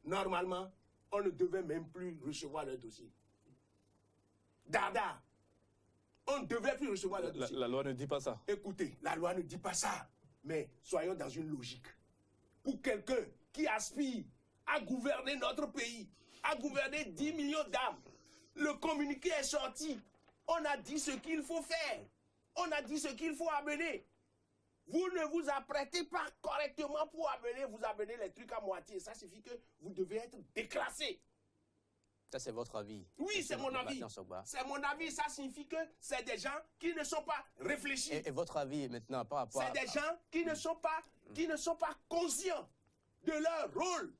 normalement, on ne devait même plus recevoir leur dossier. Darda, on ne devait plus recevoir leur dossier. La loi ne dit pas ça. Écoutez, la loi ne dit pas ça. Mais soyons dans une logique. Pour quelqu'un qui aspire à gouverner notre pays, à gouverner 10 millions d'âmes, le communiqué est sorti. On a dit ce qu'il faut faire. On a dit ce qu'il faut amener. Vous ne vous apprêtez pas correctement pour vous amener les trucs à moitié. Ça signifie que vous devez être déclassé. Ça, c'est votre avis. Oui, c'est mon avis. C'est mon avis. Ça signifie que c'est des gens qui ne sont pas réfléchis. Et votre avis maintenant par rapport C'est des gens qui ne sont pas conscients de leur rôle.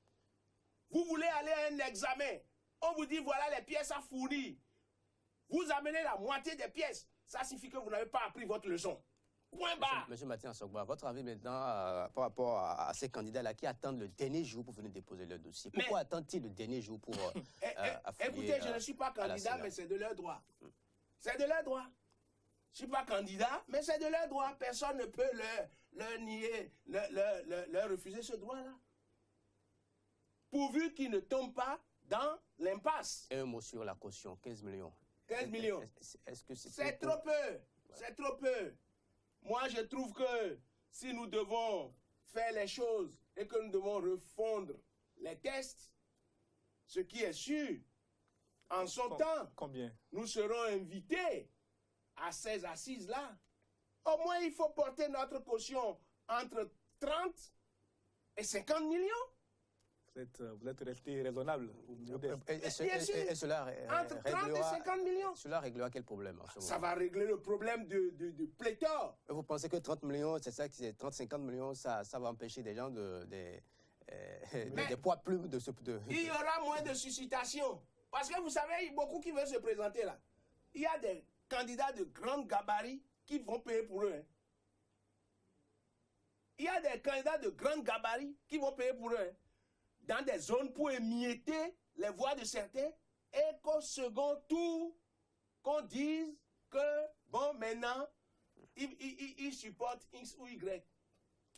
Vous voulez aller à un examen. On vous dit voilà les pièces à fournir. Vous amenez la moitié des pièces. Ça signifie que vous n'avez pas appris votre leçon. Point barre. Monsieur Mathieu Sogba, votre avis maintenant par rapport à ces candidats-là qui attendent le dernier jour pour venir déposer leur dossier. Pourquoi attendent-ils le dernier jour pour écoutez, je ne suis pas candidat, mais c'est de leur droit. C'est de leur droit. Je ne suis pas candidat, mais c'est de leur droit. Personne ne peut leur nier, leur refuser ce droit-là. Pourvu qu'ils ne tombent pas dans l'impasse. Et un mot sur la caution, 15 millions. 15 millions. Est-ce que c'est trop peu. C'est trop peu. Moi, je trouve que si nous devons faire les choses et que nous devons refondre les tests, ce qui est sûr, en son temps, combien nous serons invités à ces assises-là. Au moins, il faut porter notre caution entre 30 et 50 millions. Vous êtes resté raisonnable. Et cela entre 30 et 50 millions. Cela réglera quel problème en ce moment? Ça va régler le problème de pléthore. Vous pensez que 30 millions, c'est ça, 30-50 millions, ça va empêcher des gens des poids plumes de ce... Il y aura moins de suscitation. Parce que vous savez, il y a beaucoup qui veulent se présenter là. Il y a des candidats de grande gabarit qui vont payer pour eux. Hein. Il y a des candidats de grande gabarit qui vont payer pour eux. Hein. Dans des zones pour émietter les voix de certains, et qu'au second tour, qu'on dise que, bon, maintenant, ils supportent X ou Y.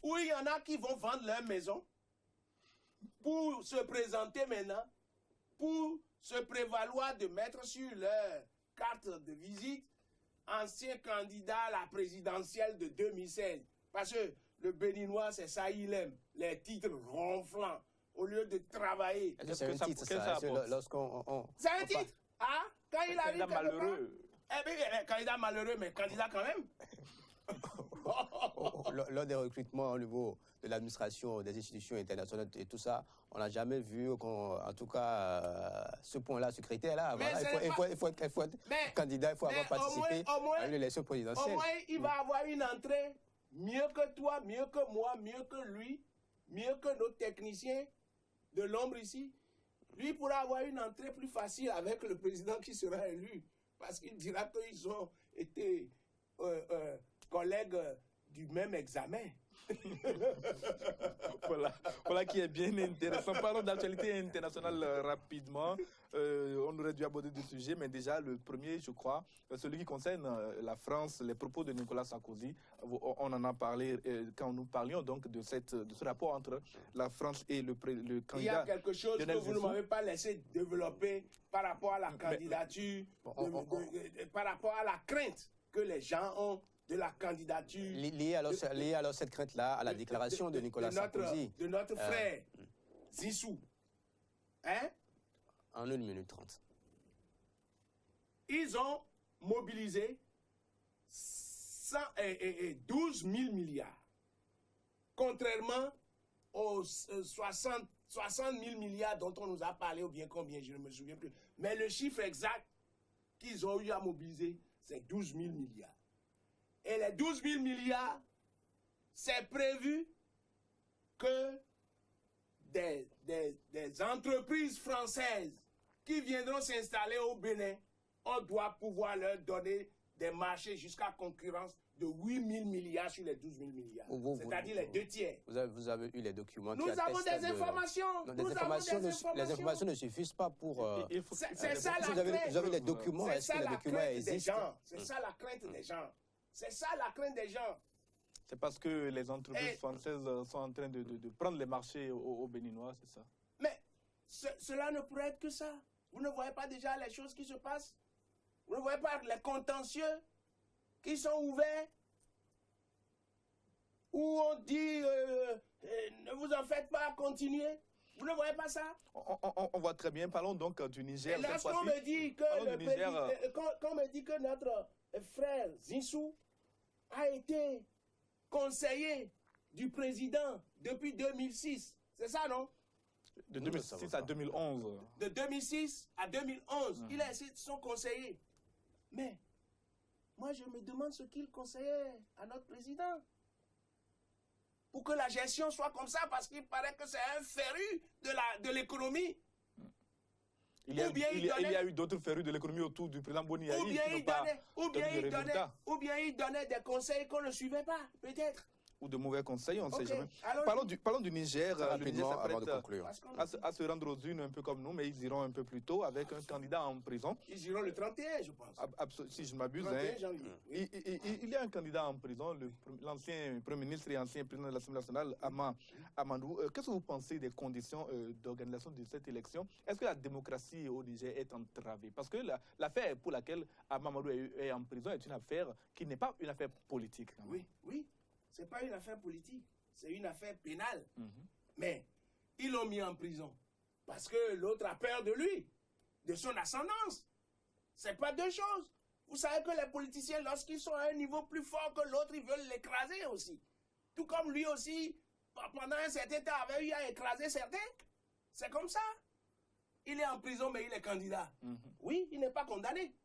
Ou il y en a qui vont vendre leur maison pour se présenter maintenant, pour se prévaloir de mettre sur leur carte de visite ancien candidat à la présidentielle de 2016. Parce que le Béninois, c'est ça, il aime, les titres ronflants. Au lieu de travailler. C'est un titre, ça. C'est un titre. Ah, quand il arrive candidat malheureux. Eh bien, candidat malheureux, mais candidat quand même. Lors des recrutements au niveau de l'administration, des institutions internationales et tout ça, on n'a jamais vu, en tout cas, ce point-là, ce critère-là. Voilà, il faut être candidat, il faut avoir participé à l'élection présidentielle. Au moins, il va avoir une entrée mieux que toi, mieux que moi, mieux que lui, mieux que nos techniciens de l'ombre ici. Lui pourra avoir une entrée plus facile avec le président qui sera élu. Parce qu'il dira qu'ils ont été collègues du même examen. Voilà qui est bien intéressant. Parlons d'actualité internationale rapidement. On aurait dû aborder deux sujets, mais déjà le premier, je crois, celui qui concerne la France, les propos de Nicolas Sarkozy. On en a parlé quand nous parlions donc de ce rapport entre la France et le candidat. Il y a quelque chose que vous ne m'avez pas laissé développer par rapport à la candidature, par rapport à la crainte que les gens ont de la candidature. Lié alors cette crainte-là à la déclaration de Nicolas Sarkozy. De notre frère Zissou. Hein? En 1 minute 30. Ils ont mobilisé 12 000 milliards. Contrairement aux 60 000 milliards dont on nous a parlé, ou bien combien, je ne me souviens plus. Mais le chiffre exact qu'ils ont eu à mobiliser, c'est 12 000 milliards. Et les 12 000 milliards, c'est prévu que des entreprises françaises qui viendront s'installer au Bénin, on doit pouvoir leur donner des marchés jusqu'à concurrence de 8 000 milliards sur les 12 000 milliards. C'est-à-dire les 2 tiers. Vous avez eu les documents Nous avons des informations. Les informations ne suffisent pas pour... C'est ça la crainte. Vous avez les documents. C'est ça la crainte des gens. C'est ça la crainte des gens. C'est ça la crainte des gens. C'est parce que les entreprises françaises sont en train de prendre les marchés aux Béninois, c'est ça? Mais cela ne pourrait être que ça. Vous ne voyez pas déjà les choses qui se passent? Vous ne voyez pas les contentieux qui sont ouverts? Où on dit ne vous en faites pas, continuez? Vous ne voyez pas ça? On voit très bien. Parlons donc du Niger. Et lorsqu'on me dit que notre frère Zissou a été conseiller du président depuis 2006, c'est ça, non? De 2006 à 2011. De 2006 à 2011, il a essayé de son conseiller. Mais moi, je me demande ce qu'il conseillait à notre président. Pour que la gestion soit comme ça, parce qu'il paraît que c'est un féru de l'économie. Il y a eu d'autres férus de l'économie autour du président Boni Yayi ou bien il donnait des conseils qu'on ne suivait pas, peut-être. Ou de mauvais conseils, on ne sait jamais. Parlons du Niger. Le Niger s'apprête à se rendre aux urnes un peu comme nous, mais ils iront un peu plus tôt avec un candidat en prison. Ils iront le 31, je pense. Si je ne m'abuse. Il y a un candidat en prison, l'ancien Premier ministre et ancien président de l'Assemblée nationale, Amadou. Qu'est-ce que vous pensez des conditions d'organisation de cette élection? Est-ce que la démocratie au Niger est entravée? Parce que l'affaire pour laquelle Amadou est en prison est une affaire qui n'est pas une affaire politique. Oui. Ce n'est pas une affaire politique, c'est une affaire pénale. Mais ils l'ont mis en prison parce que l'autre a peur de lui, de son ascendance. Ce n'est pas deux choses. Vous savez que les politiciens, lorsqu'ils sont à un niveau plus fort que l'autre, ils veulent l'écraser aussi. Tout comme lui aussi, pendant un certain temps, avait eu à écraser certains. C'est comme ça. Il est en prison, mais il est candidat. Oui, il n'est pas condamné.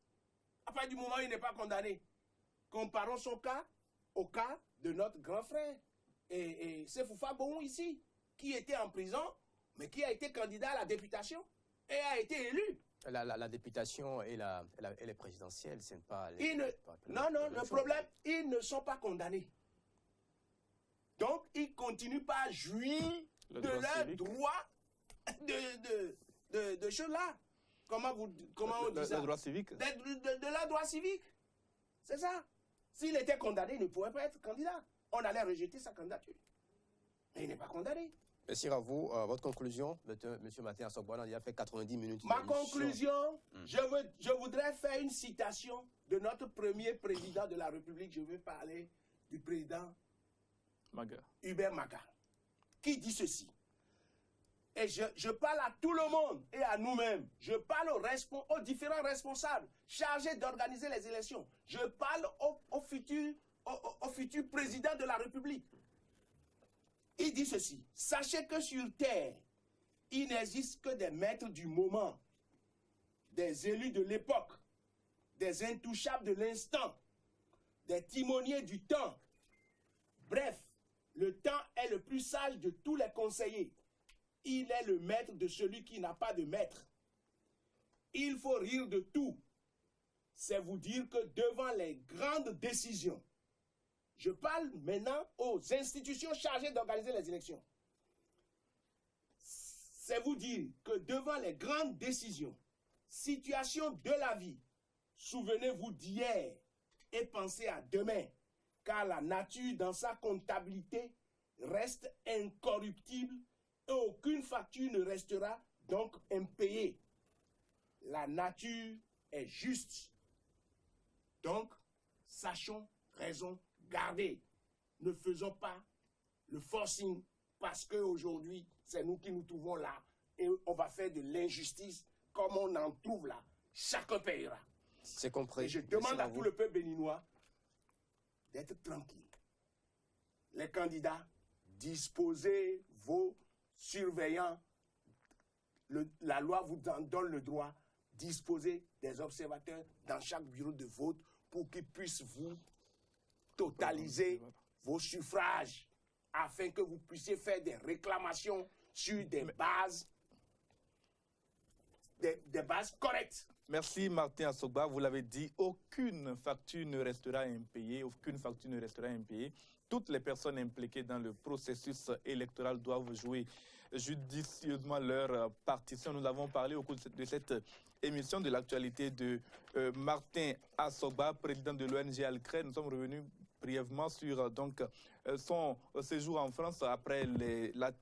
À partir du moment où il n'est pas condamné, comparons son cas au cas de notre grand frère. Et c'est Foufa Bohou ici, qui était en prison, mais qui a été candidat à la députation et a été élu. La députation et les présidentielles, ce n'est pas... Non, le problème, ils ne sont pas condamnés. Donc, ils ne continuent pas à jouir de leur droit de choses-là. Comment on dit ça? Le droit civique. De leur droit civique. C'est ça. S'il était condamné, il ne pourrait pas être candidat. On allait rejeter sa candidature. Mais il n'est pas condamné. Merci à vous. Votre conclusion, M. Martin Assogba, il a fait 90 minutes. Ma conclusion, je voudrais faire une citation de notre premier président de la République. Je veux parler du président Hubert Maga, qui dit ceci. Et je parle à tout le monde et à nous-mêmes. Je parle aux différents responsables chargés d'organiser les élections. Je parle au futur président de la République. Il dit ceci. Sachez que sur terre, il n'existe que des maîtres du moment, des élus de l'époque, des intouchables de l'instant, des timoniers du temps. Bref, le temps est le plus sage de tous les conseillers. Il est le maître de celui qui n'a pas de maître. Il faut rire de tout. C'est vous dire que devant les grandes décisions, je parle maintenant aux institutions chargées d'organiser les élections. C'est vous dire que devant les grandes décisions, situation de la vie, souvenez-vous d'hier et pensez à demain, car la nature dans sa comptabilité reste incorruptible et aucune facture ne restera donc impayée. La nature est juste. Donc, sachons raison garder. Ne faisons pas le forcing parce qu'aujourd'hui, c'est nous qui nous trouvons là et on va faire de l'injustice comme on en trouve là. Chacun payera. C'est compris. Et je demande à tout le peuple béninois d'être tranquille. Les candidats, disposez vos surveillants. La loi vous en donne le droit. Disposez des observateurs dans chaque bureau de vote pour qu'ils puissent vous totaliser vos suffrages afin que vous puissiez faire des réclamations sur des bases correctes. Merci Martin Assogba, vous l'avez dit, aucune facture ne restera impayée, Toutes les personnes impliquées dans le processus électoral doivent jouer judicieusement leur partition. Nous avons parlé au cours de cette émission de l'actualité de Martin Assogba, président de l'ONG Al-Cré. Nous sommes revenus brièvement sur son séjour en France après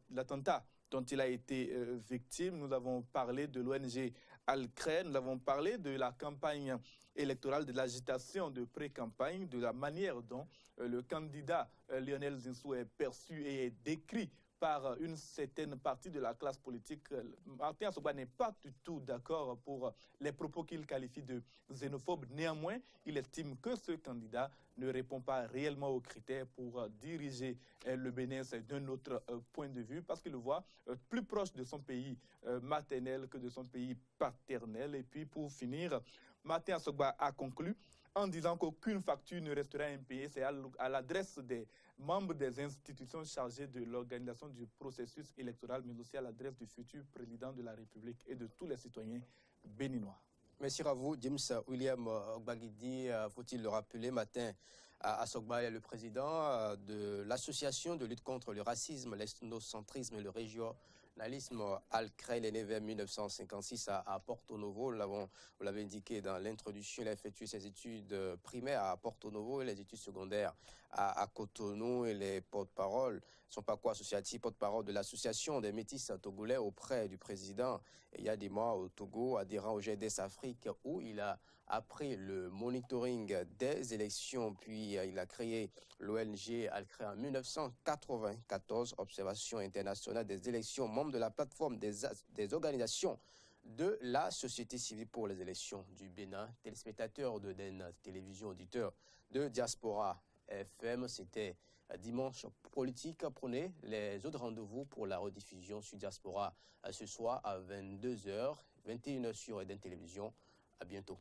l'attentat dont il a été victime. Nous avons parlé de l'ONG Al-Cré, nous avons parlé de la campagne électorale, de l'agitation de pré-campagne, de la manière dont le candidat Lionel Zinsou est perçu et est décrit par une certaine partie de la classe politique. Martin Assogba n'est pas du tout d'accord pour les propos qu'il qualifie de xénophobes. Néanmoins, il estime que ce candidat ne répond pas réellement aux critères pour diriger le Bénin d'un autre point de vue, parce qu'il le voit plus proche de son pays maternel que de son pays paternel. Et puis pour finir, Martin Assogba a conclu en disant qu'aucune facture ne restera impayée. C'est à l'adresse des membres des institutions chargées de l'organisation du processus électoral, mais aussi à l'adresse du futur président de la République et de tous les citoyens béninois. Merci à vous, James William Ogbagidi. Faut-il le rappeler, Martin Assogba est le président de l'association de lutte contre le racisme, l'ethnocentrisme et le régionalisme Alcrel, est né vers 1956 à Porto Novo. Vous l'avez indiqué dans l'introduction, il a effectué ses études primaires à Porto Novo et les études secondaires à Cotonou. Et les porte-parole, son parcours associatif, porte-parole de l'association des métis togolais auprès du président Yadima au Togo, adhérent au GDS Afrique, où il a appris le monitoring des élections, puis il a créé l'ONG Alcrel en 1994, Observation internationale des élections, membre de la plateforme des organisations de la société civile pour les élections du Bénin. Téléspectateurs de DEN Télévision, auditeurs de Diaspora FM, c'était Dimanche Politique. Prenez les autres rendez-vous pour la rediffusion sur Diaspora ce soir à 22h, 21h sur DEN Télévision. À bientôt.